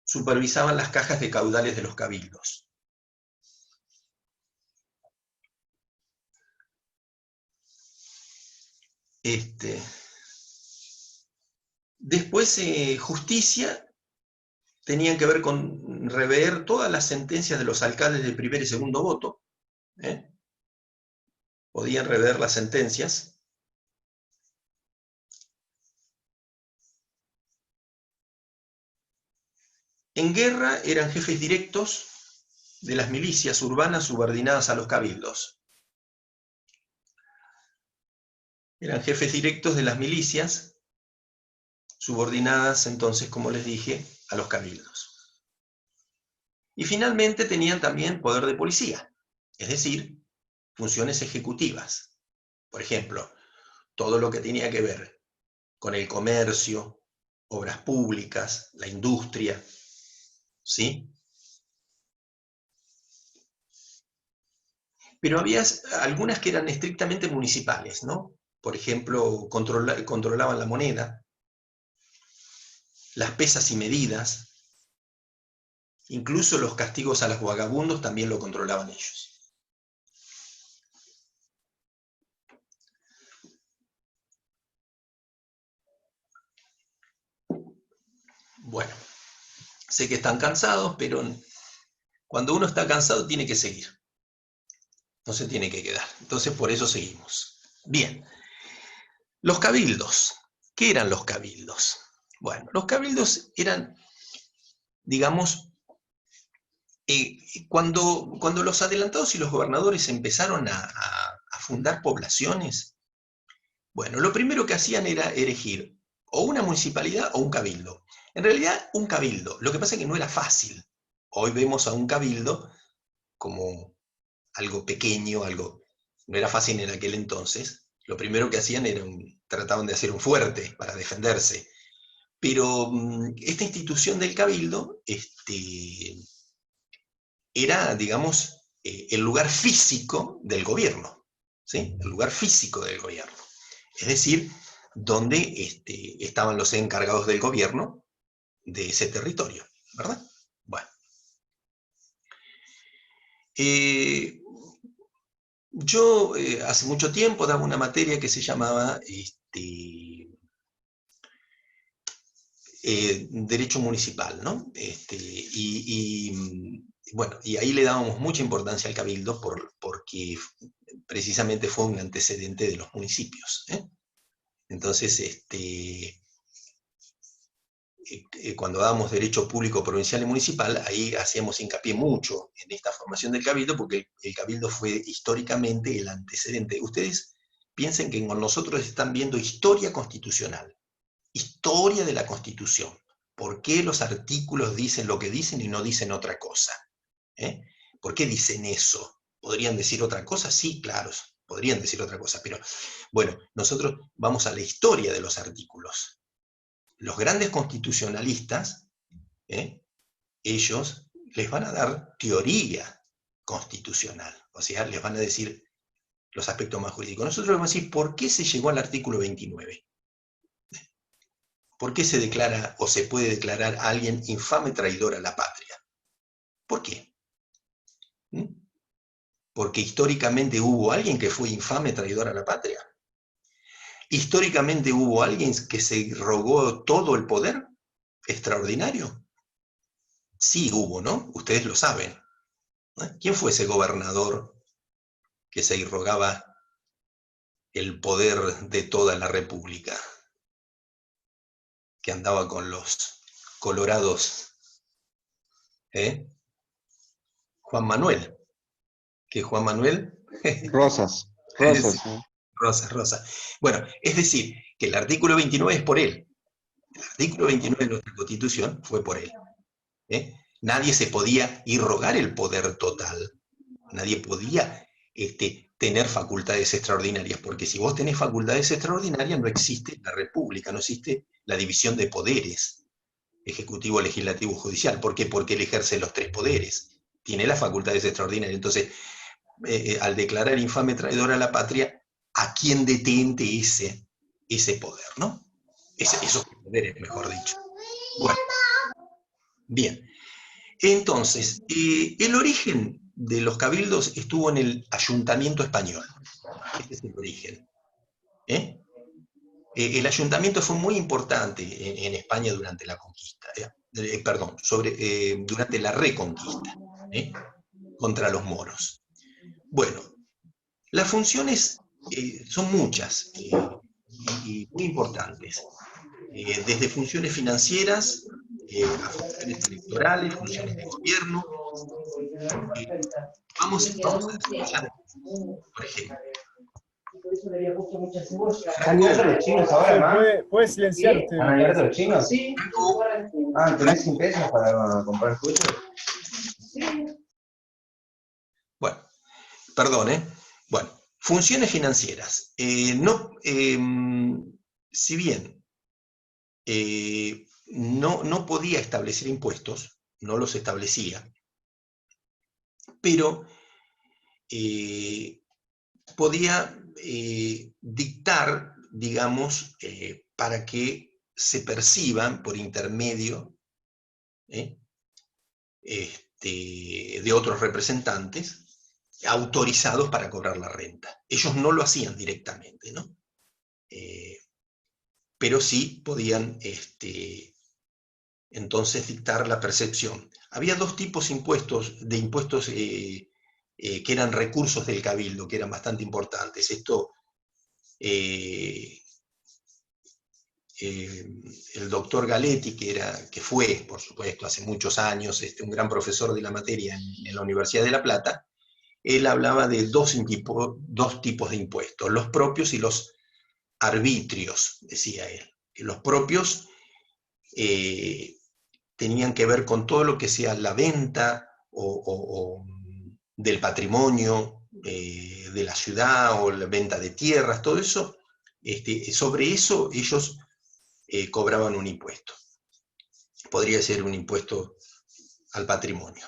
supervisaban las cajas de caudales de los cabildos. Después, justicia, tenían que ver con rever todas las sentencias de los alcaldes de primer y segundo voto. Podían rever las sentencias. En guerra eran jefes directos de las milicias urbanas subordinadas a los cabildos. Eran jefes directos de las milicias subordinadas, entonces, como les dije, a los cabildos. Y finalmente tenían también poder de policía, es decir, funciones ejecutivas. Por ejemplo, todo lo que tenía que ver con el comercio, obras públicas, la industria, ¿sí? Pero había algunas que eran estrictamente municipales, ¿no? Por ejemplo, controlaban la moneda, las pesas y medidas, incluso los castigos a los vagabundos también lo controlaban ellos. Bueno, sé que están cansados, pero cuando uno está cansado tiene que seguir. No se tiene que quedar. Entonces por eso seguimos. Bien. Los cabildos. ¿Qué eran los cabildos? Bueno, los cabildos eran, digamos, cuando los adelantados y los gobernadores empezaron a fundar poblaciones, bueno, lo primero que hacían era elegir o una municipalidad o un cabildo. En realidad, un cabildo. Lo que pasa es que no era fácil. Hoy vemos a un cabildo como algo pequeño, no era fácil en aquel entonces. Lo primero que hacían era trataban de hacer un fuerte para defenderse. Pero esta institución del cabildo era, digamos, el lugar físico del gobierno, ¿sí? El lugar físico del gobierno. Es decir, donde estaban los encargados del gobierno de ese territorio, ¿verdad? Bueno. Yo hace mucho tiempo daba una materia que se llamaba Derecho Municipal, ¿no? Bueno, y ahí le dábamos mucha importancia al cabildo porque precisamente fue un antecedente de los municipios, ¿eh? Entonces, cuando dábamos derecho público provincial y municipal, ahí hacíamos hincapié mucho en esta formación del cabildo, porque el cabildo fue históricamente el antecedente. Ustedes piensen que con nosotros están viendo historia constitucional, historia de la Constitución. ¿Por qué los artículos dicen lo que dicen y no dicen otra cosa? ¿Eh? ¿Por qué dicen eso? ¿Podrían decir otra cosa? Sí, claro, podrían decir otra cosa, pero bueno, nosotros vamos a la historia de los artículos. Los grandes constitucionalistas, ellos les van a dar teoría constitucional, o sea, les van a decir los aspectos más jurídicos. Nosotros les vamos a decir por qué se llegó al artículo 29. ¿Por qué se declara o se puede declarar a alguien infame traidor a la patria? ¿Por qué? Porque históricamente hubo alguien que fue infame traidor a la patria. Históricamente hubo alguien que se rogó todo el poder extraordinario. Sí hubo, ¿no? Ustedes lo saben. ¿Quién fue ese gobernador que se irrogaba el poder de toda la República? Que andaba con los colorados. Juan Manuel. ¿Qué Juan Manuel? Rosas. Sí, Rosa. Bueno, es decir, que el artículo 29 es por él. El artículo 29 de nuestra Constitución fue por él. Nadie se podía irrogar el poder total. Nadie podía tener facultades extraordinarias, porque si vos tenés facultades extraordinarias no existe la república, no existe la división de poderes, ejecutivo, legislativo, judicial. ¿Por qué? Porque él ejerce los tres poderes, tiene las facultades extraordinarias. Entonces, al declarar infame traidor a la patria, ¿a quién detente ese poder, no? Esos poderes, mejor dicho. Bueno, bien. Entonces, el origen de los cabildos estuvo en el ayuntamiento español. Este es el origen. El ayuntamiento fue muy importante en España durante la conquista, durante la reconquista, contra los moros. Bueno, las funciones son muchas y muy importantes. Desde funciones financieras, a funciones electorales, funciones de gobierno. Vamos a desarrollar, por ejemplo. ¿Están abiertos los chinos ahora, ma? Puede silenciar usted. ¿Están abiertos los chinos? Sí. ¿Tenés 100 pesos para comprar coche? Bueno, perdón, Bueno, funciones financieras. Si bien no podía establecer impuestos, no los establecía, pero podía dictar, digamos, para que se perciban por intermedio de otros representantes autorizados para cobrar la renta. Ellos no lo hacían directamente, ¿no? Pero sí podían entonces dictar la percepción. Había dos tipos de impuestos que eran recursos del cabildo, que eran bastante importantes. Esto el doctor Galetti, que fue, por supuesto, hace muchos años, un gran profesor de la materia en la Universidad de La Plata, él hablaba de dos tipos de impuestos, los propios y los arbitrios, decía él. Que los propios tenían que ver con todo lo que sea la venta o del patrimonio de la ciudad, o la venta de tierras, todo eso, sobre eso ellos cobraban un impuesto. Podría ser un impuesto al patrimonio.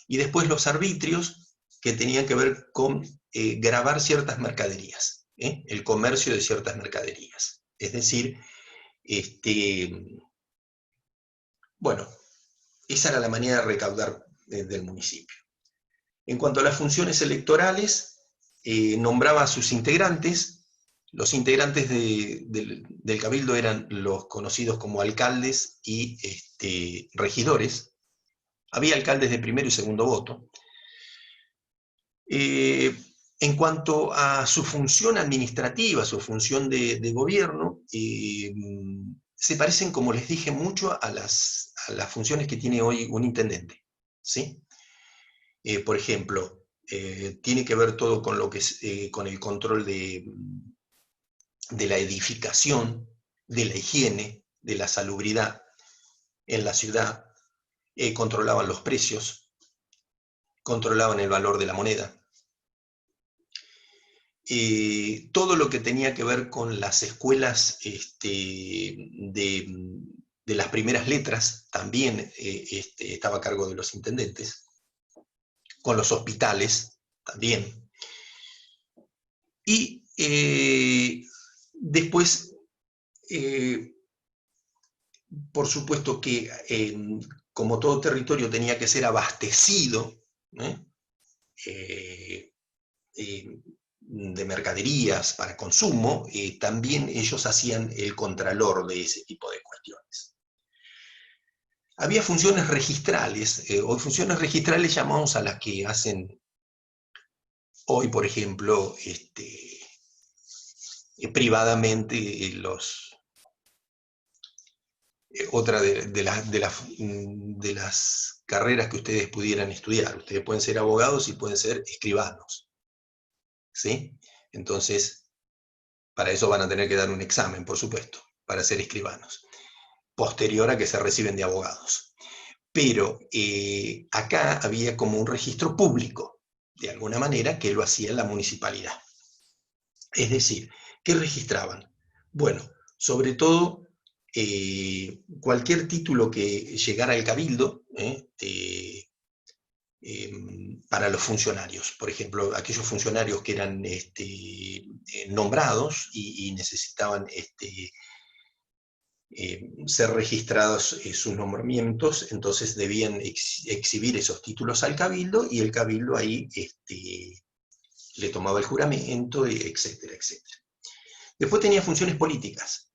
Y después los arbitrios, que tenían que ver con gravar ciertas mercaderías, el comercio de ciertas mercaderías. Es decir, bueno, esa era la manera de recaudar del municipio. En cuanto a las funciones electorales, nombraba a sus integrantes. Los integrantes del cabildo eran los conocidos como alcaldes y regidores. Había alcaldes de primero y segundo voto. En cuanto a su función administrativa, su función de gobierno, se parecen, como les dije, mucho a las funciones que tiene hoy un intendente, ¿sí? Por ejemplo, tiene que ver todo con lo que es, con el control de la edificación, de la higiene, de la salubridad en la ciudad. Controlaban los precios, controlaban el valor de la moneda. Todo lo que tenía que ver con las escuelas de las primeras letras también estaba a cargo de los intendentes, con los hospitales también. Y después, por supuesto que como todo territorio tenía que ser abastecido de mercaderías para consumo, también ellos hacían el contralor de ese tipo de cuestiones. Había funciones registrales, hoy funciones registrales llamamos a las que hacen hoy, por ejemplo, privadamente otra de las carreras que ustedes pudieran estudiar. Ustedes pueden ser abogados y pueden ser escribanos, ¿sí? Entonces, para eso van a tener que dar un examen, por supuesto, para ser escribanos, posterior a que se reciben de abogados. Pero acá había como un registro público, de alguna manera, que lo hacía la municipalidad. Es decir, ¿qué registraban? Bueno, sobre todo, cualquier título que llegara al cabildo, para los funcionarios. Por ejemplo, aquellos funcionarios que eran nombrados y necesitaban ser registrados sus nombramientos, entonces debían exhibir esos títulos al cabildo, y el cabildo ahí le tomaba el juramento, etcétera, etcétera. Después tenía funciones políticas.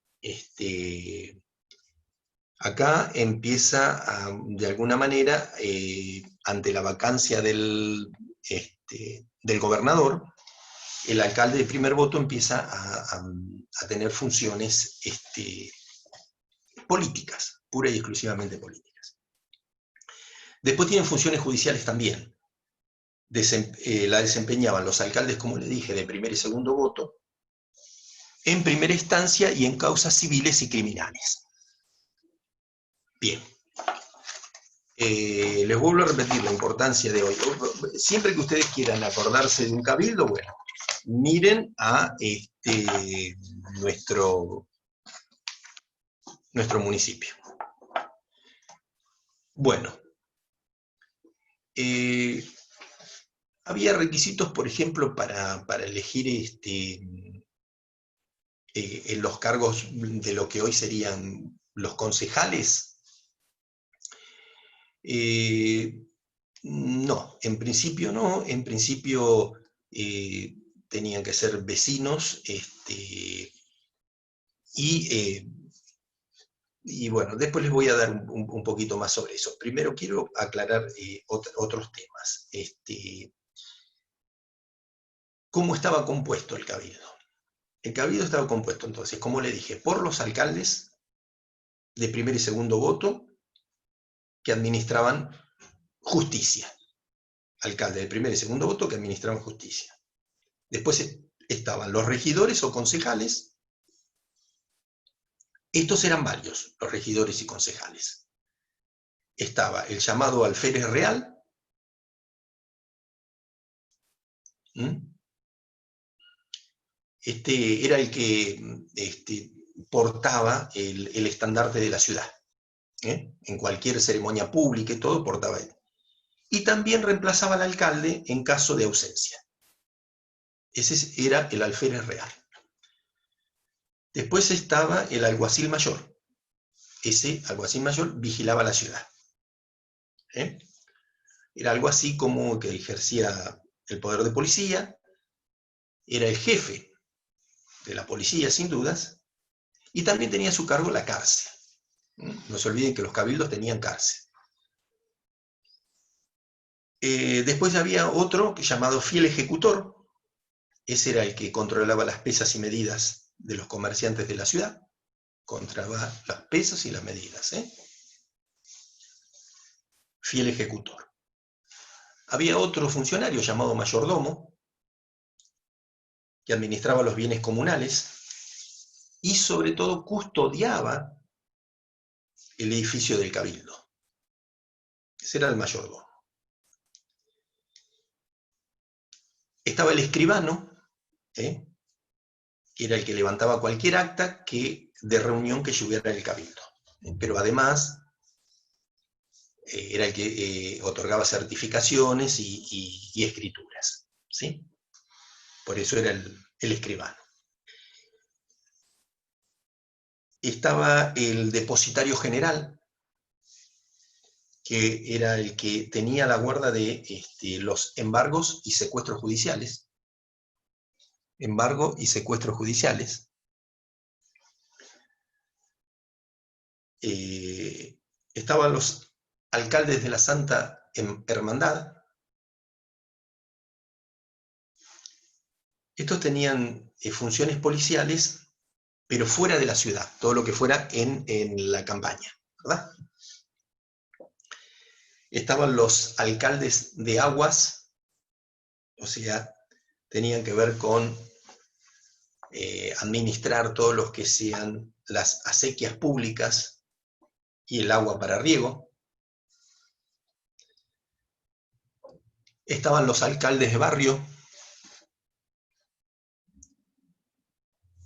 Acá empieza, de alguna manera, ante la vacancia del gobernador, el alcalde de primer voto empieza a tener funciones políticas, pura y exclusivamente políticas. Después tienen funciones judiciales también. La desempeñaban los alcaldes, como le dije, de primer y segundo voto, en primera instancia y en causas civiles y criminales. Bien. Les vuelvo a repetir la importancia de hoy. Siempre que ustedes quieran acordarse de un cabildo, bueno, miren a nuestro municipio. Bueno, había requisitos, por ejemplo, para elegir en los cargos de lo que hoy serían los concejales. No, en principio no, en principio tenían que ser vecinos, y bueno, después les voy a dar un poquito más sobre eso. Primero quiero aclarar otros temas. ¿Cómo estaba compuesto el cabildo? El cabildo estaba compuesto, entonces, como le dije, por los alcaldes de primer y segundo voto que administraban justicia. Alcalde de primer y segundo voto que administraban justicia. Después estaban los regidores o concejales. Estos eran varios, los regidores y concejales. Estaba el llamado alférez real. Este era el que portaba el estandarte de la ciudad. En cualquier ceremonia pública y todo portaba él. Y también reemplazaba al alcalde en caso de ausencia. Ese era el alférez real. Después estaba el alguacil mayor. Ese alguacil mayor vigilaba la ciudad. Era algo así como que ejercía el poder de policía, era el jefe de la policía, sin dudas, y también tenía a su cargo la cárcel. No se olviden que los cabildos tenían cárcel. Después había otro llamado fiel ejecutor. Ese era el que controlaba las pesas y medidas de los comerciantes de la ciudad. Controlaba las pesas y las medidas. Fiel ejecutor. Había otro funcionario llamado mayordomo, que administraba los bienes comunales y sobre todo custodiaba el edificio del cabildo. Ese era el mayordomo. Estaba el escribano, que era el que levantaba cualquier acta de reunión que llevara el cabildo. Pero además era el que otorgaba certificaciones y escrituras. ¿Sí? Por eso era el escribano. Estaba el depositario general, que era el que tenía la guarda de los embargos y secuestros judiciales. Embargo y secuestros judiciales. Estaban los alcaldes de la Santa Hermandad. Estos tenían funciones policiales, pero fuera de la ciudad, todo lo que fuera en la campaña, ¿verdad? Estaban los alcaldes de aguas, o sea, tenían que ver con administrar todo lo que sean las acequias públicas y el agua para riego. Estaban los alcaldes de barrio.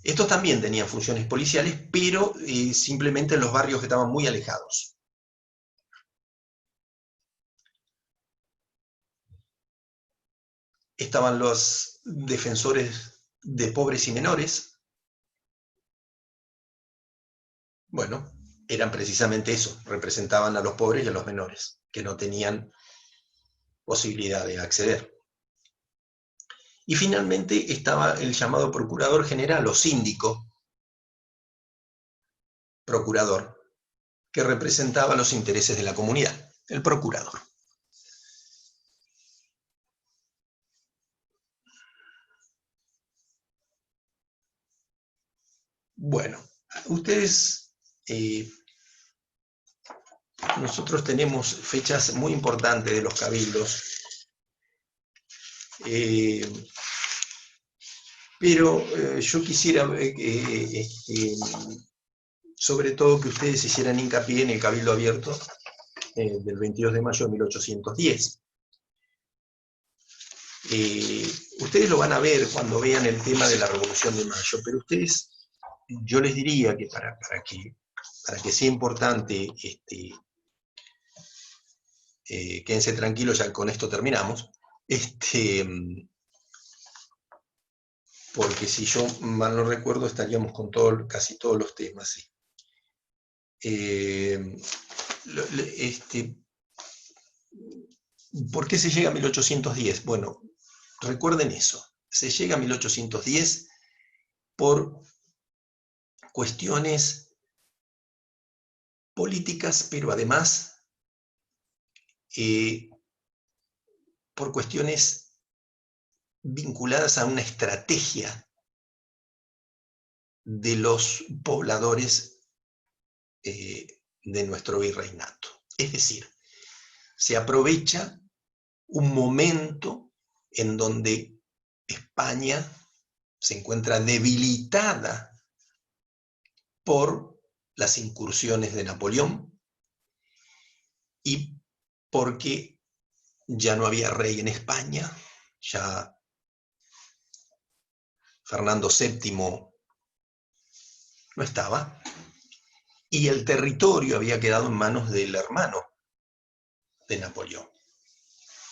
Estos también tenían funciones policiales, pero simplemente en los barrios que estaban muy alejados. Estaban los defensores de pobres y menores. Bueno, eran precisamente eso, representaban a los pobres y a los menores, que no tenían posibilidad de acceder. Y finalmente estaba el llamado procurador general o síndico, procurador, que representaba los intereses de la comunidad, el procurador. Bueno, ustedes, nosotros tenemos fechas muy importantes de los cabildos, pero yo quisiera sobre todo que ustedes hicieran hincapié en el Cabildo Abierto del 22 de mayo de 1810. Ustedes lo van a ver cuando vean el tema de la Revolución de Mayo, pero ustedes, yo les diría que para que sea importante, quédense tranquilos, ya con esto terminamos, porque si yo mal no recuerdo estaríamos con casi todos los temas. ¿Sí? ¿Por qué se llega a 1810? Bueno, recuerden eso, se llega a 1810 por cuestiones políticas, pero además por cuestiones vinculadas a una estrategia de los pobladores de nuestro virreinato. Es decir, se aprovecha un momento en donde España se encuentra debilitada por las incursiones de Napoleón y porque ya no había rey en España, ya Fernando VII no estaba, y el territorio había quedado en manos del hermano de Napoleón,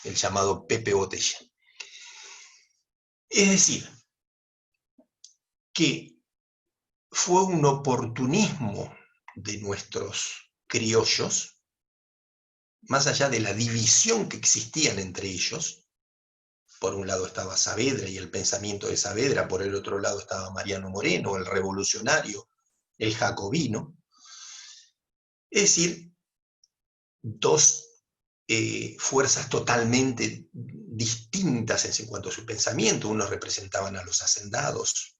el llamado Pepe Botella. Es decir, que fue un oportunismo de nuestros criollos, más allá de la división que existían entre ellos. Por un lado estaba Saavedra y el pensamiento de Saavedra, por el otro lado estaba Mariano Moreno, el revolucionario, el jacobino. Es decir, dos fuerzas totalmente distintas en cuanto a su pensamiento. Unos representaban a los hacendados,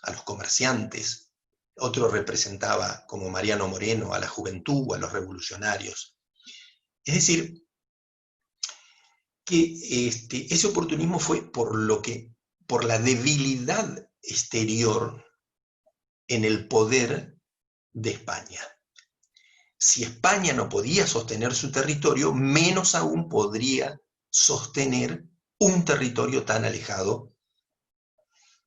a los comerciantes, otro representaba, como Mariano Moreno, a la juventud, a los revolucionarios. Es decir, que ese oportunismo fue por la debilidad exterior en el poder de España. Si España no podía sostener su territorio, menos aún podría sostener un territorio tan alejado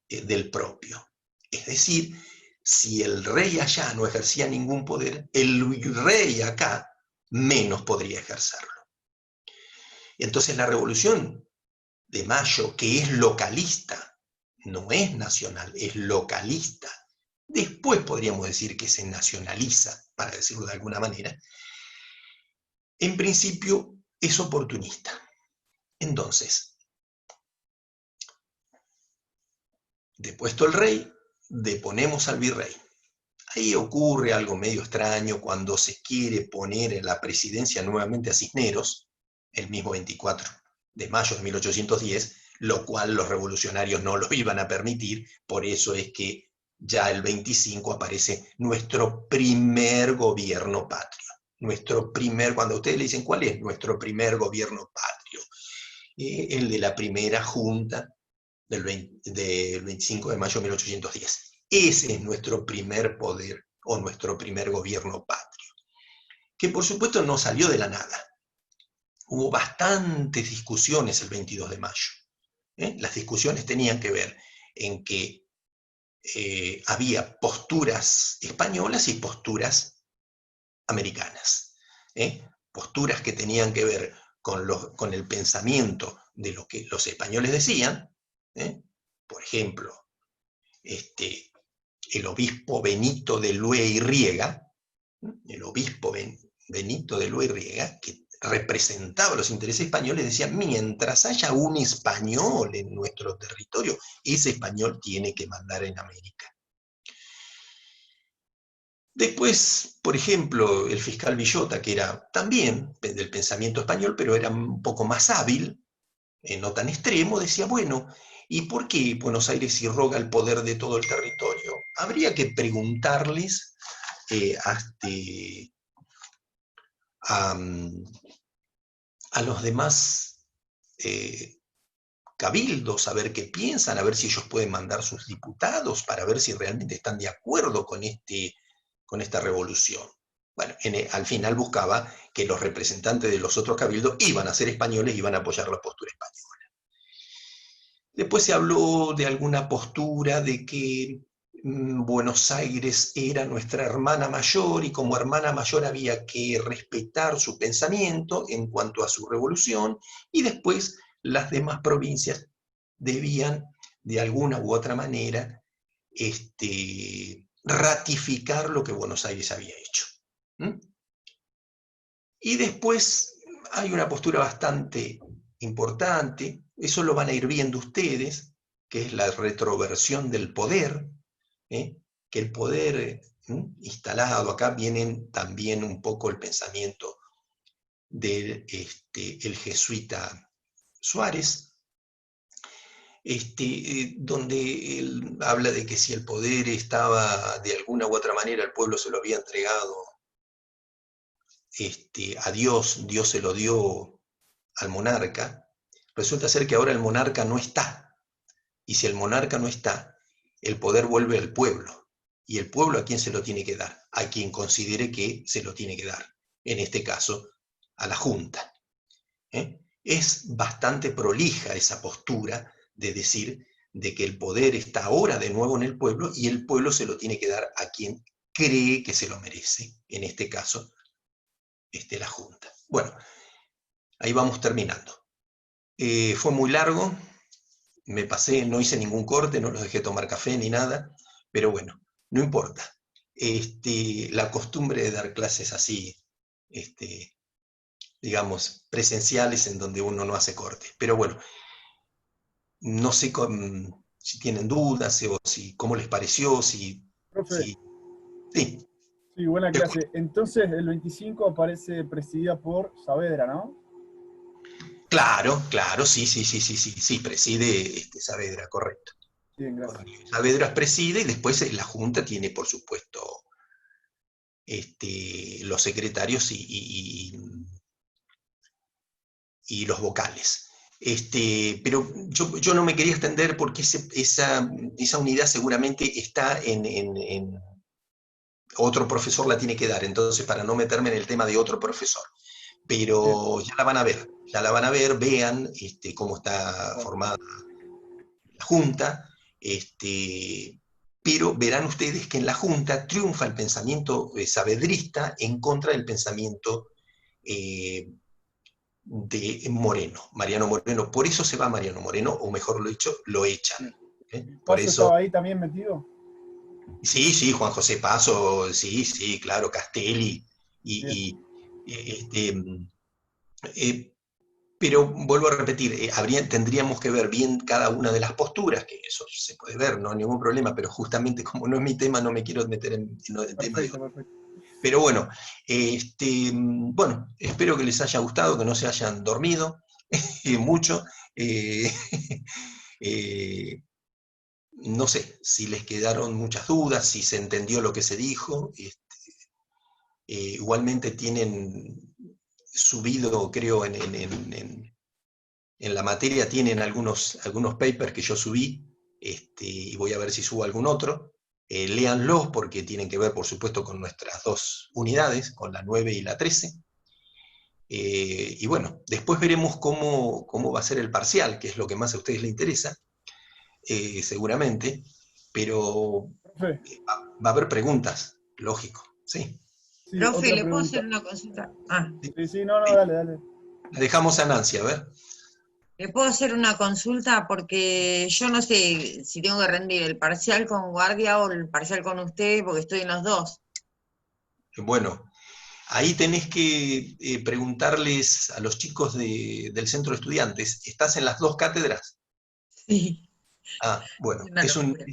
del propio. Es decir, si el rey allá no ejercía ningún poder, el rey acá menos podría ejercerlo. Entonces la Revolución de Mayo, que es localista, no es nacional, es localista. Después podríamos decir que se nacionaliza, para decirlo de alguna manera. En principio es oportunista. Entonces, depuesto el rey, deponemos al virrey. Ahí ocurre algo medio extraño cuando se quiere poner en la presidencia nuevamente a Cisneros, el mismo 24 de mayo de 1810, lo cual los revolucionarios no lo iban a permitir. Por eso es que ya el 25 aparece nuestro primer gobierno patrio. Cuando ustedes le dicen cuál es nuestro primer gobierno patrio, el de la primera junta del 25 de mayo de 1810. Ese es nuestro primer poder o nuestro primer gobierno patrio, que por supuesto no salió de la nada. Hubo bastantes discusiones el 22 de mayo. Las discusiones tenían que ver en que había posturas españolas y posturas americanas. Posturas que tenían que ver con el pensamiento de lo que los españoles decían. Por ejemplo, el obispo Benito de Lue y Riega, que representaba los intereses españoles, decía: mientras haya un español en nuestro territorio, ese español tiene que mandar en América. Después, por ejemplo, el fiscal Villota, que era también del pensamiento español, pero era un poco más hábil, no tan extremo, decía: bueno, ¿y por qué Buenos Aires irroga el poder de todo el territorio? Habría que preguntarles a los demás cabildos, a ver qué piensan, a ver si ellos pueden mandar sus diputados, para ver si realmente están de acuerdo con esta revolución. Bueno, al final buscaba que los representantes de los otros cabildos iban a ser españoles y iban a apoyar la postura española. Después se habló de alguna postura de que Buenos Aires era nuestra hermana mayor y como hermana mayor había que respetar su pensamiento en cuanto a su revolución, y después las demás provincias debían de alguna u otra manera ratificar lo que Buenos Aires había hecho. Y después hay una postura bastante importante, eso lo van a ir viendo ustedes, que es la retroversión del poder, que el poder instalado, acá vienen también un poco el pensamiento del el jesuita Suárez, donde él habla de que si el poder estaba de alguna u otra manera, el pueblo se lo había entregado a Dios, Dios se lo dio al monarca. Resulta ser que ahora el monarca no está, y si el monarca no está, el poder vuelve al pueblo. ¿Y el pueblo a quién se lo tiene que dar? A quien considere que se lo tiene que dar. En este caso, a la Junta. Es bastante prolija esa postura de decir de que el poder está ahora de nuevo en el pueblo y el pueblo se lo tiene que dar a quien cree que se lo merece. En este caso, la Junta. Bueno, ahí vamos terminando. Fue muy largo. Me pasé, no hice ningún corte, no los dejé tomar café ni nada, pero bueno, no importa. La costumbre de dar clases así, digamos, presenciales en donde uno no hace corte. Pero bueno, no sé si tienen dudas o cómo les pareció, Profe, sí, sí, buena clase. Entonces, el 25 aparece presidida por Saavedra, ¿no? claro, sí, preside Saavedra, correcto. Bien, gracias. Saavedra preside y después la Junta tiene, por supuesto, los secretarios y los vocales. Pero yo no me quería extender porque esa unidad seguramente está en otro profesor la tiene que dar, entonces para no meterme en el tema de otro profesor. Pero ya la van a ver, vean cómo está formada la Junta, pero verán ustedes que en la Junta triunfa el pensamiento saavedrista en contra del pensamiento de Moreno, Mariano Moreno. Por eso se va Mariano Moreno, o mejor lo dicho, lo echan. Por ¿Paso eso, estaba ahí también metido? sí, Juan José Paso, sí, claro, Castelli, Bien, y, pero vuelvo a repetir, tendríamos que ver bien cada una de las posturas, que eso se puede ver, no hay ningún problema, pero justamente como no es mi tema, no me quiero meter en el tema de... perfecto. Pero bueno, bueno, espero que les haya gustado, que no se hayan dormido mucho. Eh, eh, no sé si les quedaron muchas dudas, si se entendió lo que se dijo. Igualmente tienen subido, creo, en la materia tienen algunos papers que yo subí, y voy a ver si subo algún otro. Léanlos porque tienen que ver, por supuesto, con nuestras dos unidades, con la 9 y la 13. Y bueno, después veremos cómo va a ser el parcial, que es lo que más a ustedes les interesa, seguramente, pero Profe, va a haber preguntas, lógico, ¿sí? sí, Profe, otra ¿le puedo pregunta. hacer una consulta? Ah, Sí, no, dale. La dejamos a Nancy, a ver. ¿le puedo hacer una consulta? Porque yo no sé si tengo que rendir el parcial con guardia o el parcial con usted, porque estoy en los dos. Bueno, ahí tenés que preguntarles a los chicos del centro de estudiantes, ¿estás en las dos cátedras? Sí, Ah, bueno, es una locura.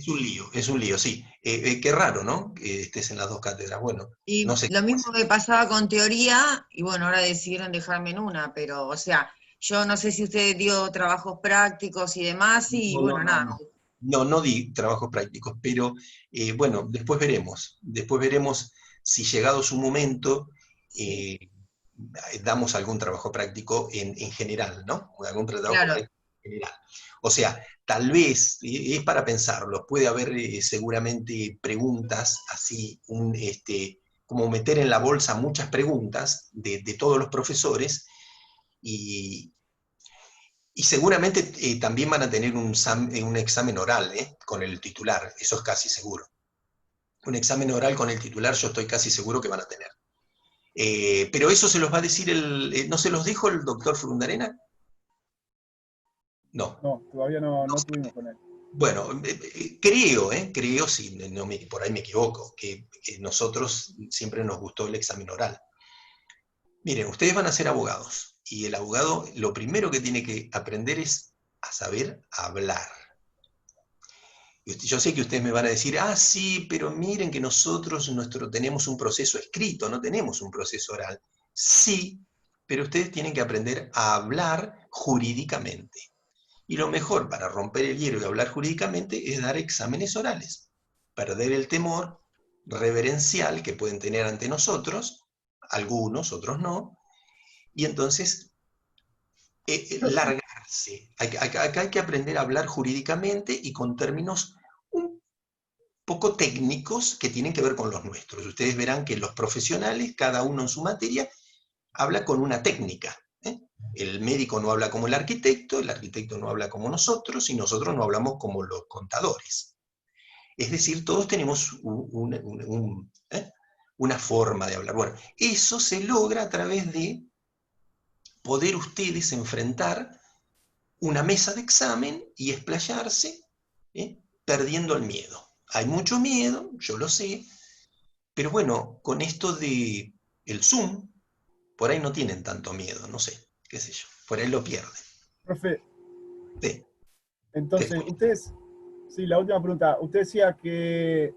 es un lío, sí. Qué raro, ¿no? Que estés en las dos cátedras. Bueno, no Y sé lo cómo mismo hacer. me pasaba con teoría, y bueno, ahora decidieron dejarme en una, pero, o sea, yo no sé si usted dio trabajos prácticos y demás, y bueno, nada. No di trabajos prácticos, pero bueno, después veremos si llegado su momento Sí, damos algún trabajo práctico en general, ¿no? Algún trabajo claro, práctico en general. O sea, tal vez, es para pensarlo, puede haber seguramente preguntas así, como meter en la bolsa muchas preguntas de todos los profesores y, y seguramente también van a tener un examen oral con el titular, eso es casi seguro. Un examen oral con el titular yo estoy casi seguro que van a tener. Pero eso se los va a decir ¿no se los dijo el doctor Frundarena? No. No, todavía no tuvimos con él. Bueno, creo, si por ahí me equivoco, que nosotros siempre nos gustó el examen oral. Miren, ustedes van a ser abogados, y el abogado lo primero que tiene que aprender es a saber hablar. Yo sé que ustedes me van a decir, sí, pero miren que nosotros tenemos un proceso escrito, no tenemos un proceso oral. Sí, pero ustedes tienen que aprender a hablar jurídicamente. Y lo mejor para romper el hielo y hablar jurídicamente es dar exámenes orales. Perder el temor reverencial que pueden tener ante nosotros, algunos, otros no, y entonces largarse. Acá hay que aprender a hablar jurídicamente y con términos un poco técnicos que tienen que ver con los nuestros. Ustedes verán que los profesionales, cada uno en su materia, habla con una técnica. El médico no habla como el arquitecto no habla como nosotros, y nosotros no hablamos como los contadores. Es decir, todos tenemos una forma de hablar. Bueno, eso se logra a través de poder ustedes enfrentar una mesa de examen y explayarse, perdiendo el miedo. Hay mucho miedo, yo lo sé, pero bueno, con esto de el Zoom, por ahí no tienen tanto miedo, no sé, qué sé yo, por ahí lo pierden. Profe, Sí, te entonces, escucho. ustedes, sí, la última pregunta. Usted decía que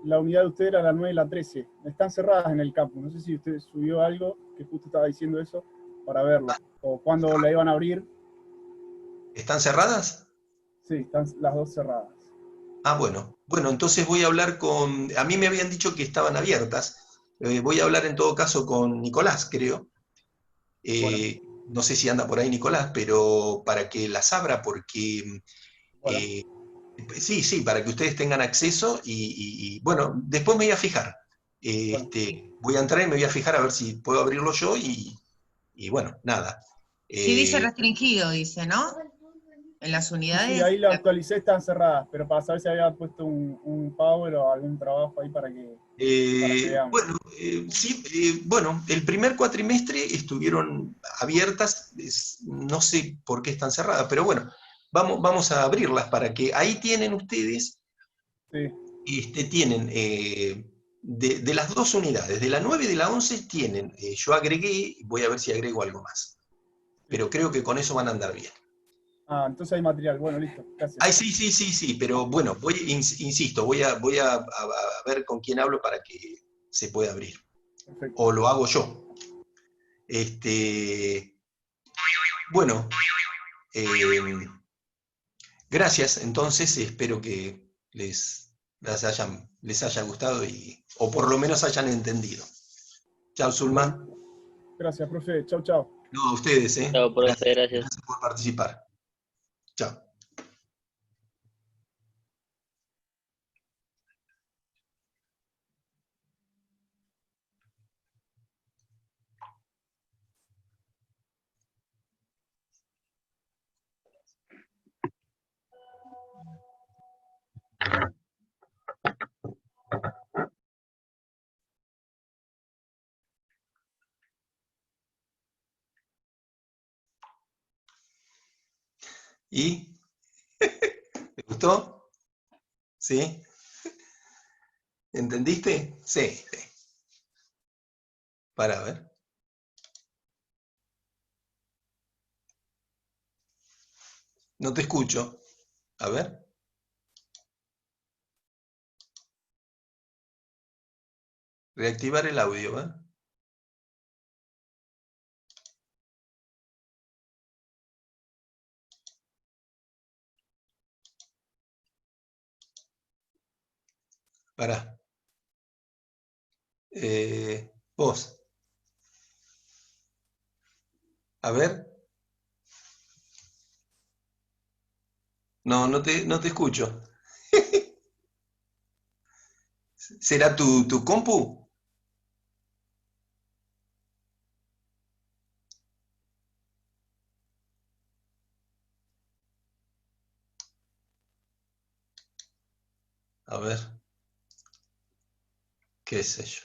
la unidad de usted era la 9 y la 13. Están cerradas en el campus. No sé si usted subió algo que justo estaba diciendo eso para verlo. O cuándo la iban a abrir. ¿Están cerradas? Sí, están las dos cerradas. Ah, bueno. Bueno, entonces voy a hablar con... A mí me habían dicho que estaban abiertas. Voy a hablar en todo caso con Nicolás, creo. Bueno, No sé si anda por ahí Nicolás, pero para que las abra, porque... bueno, eh, sí, sí, para que ustedes tengan acceso bueno, después me voy a fijar. bueno. Voy a entrar y me voy a fijar a ver si puedo abrirlo yo y bueno, nada. Sí, dice Eh, restringido, dice, ¿no? En las Sí, sí, unidades. ahí lo actualicé, están cerradas, pero para saber si había puesto un power o algún trabajo ahí para que veamos. Bueno, sí, bueno, el primer cuatrimestre estuvieron abiertas, no sé por qué están cerradas, pero bueno, vamos a abrirlas para que ahí tienen ustedes, Sí, tienen de las dos unidades, de la 9 y de la 11 tienen, yo agregué, voy a ver si agrego algo más, sí. pero creo que con eso van a andar bien. Ah, entonces hay material. Bueno, listo, gracias. Ay, sí, sí, sí, sí, pero bueno, insisto, voy a ver con quién hablo para que se pueda abrir. Perfecto. O lo hago yo. Este, bueno, eh, gracias, entonces espero que les haya gustado o por lo menos hayan entendido. Chao, Bueno, Zulma. gracias, profe. Chau, chau. No, a ustedes, Chao, profe, Gracias, gracias. gracias por participar. Chao. ¿Y? ¿Te gustó? ¿Sí? ¿Entendiste? Sí, sí. Para ver. No te escucho. A ver. Reactivar el audio, ¿eh? Para. Vos. A ver. No, no te escucho. ¿Será tu compu? A ver. ¿Qué es eso?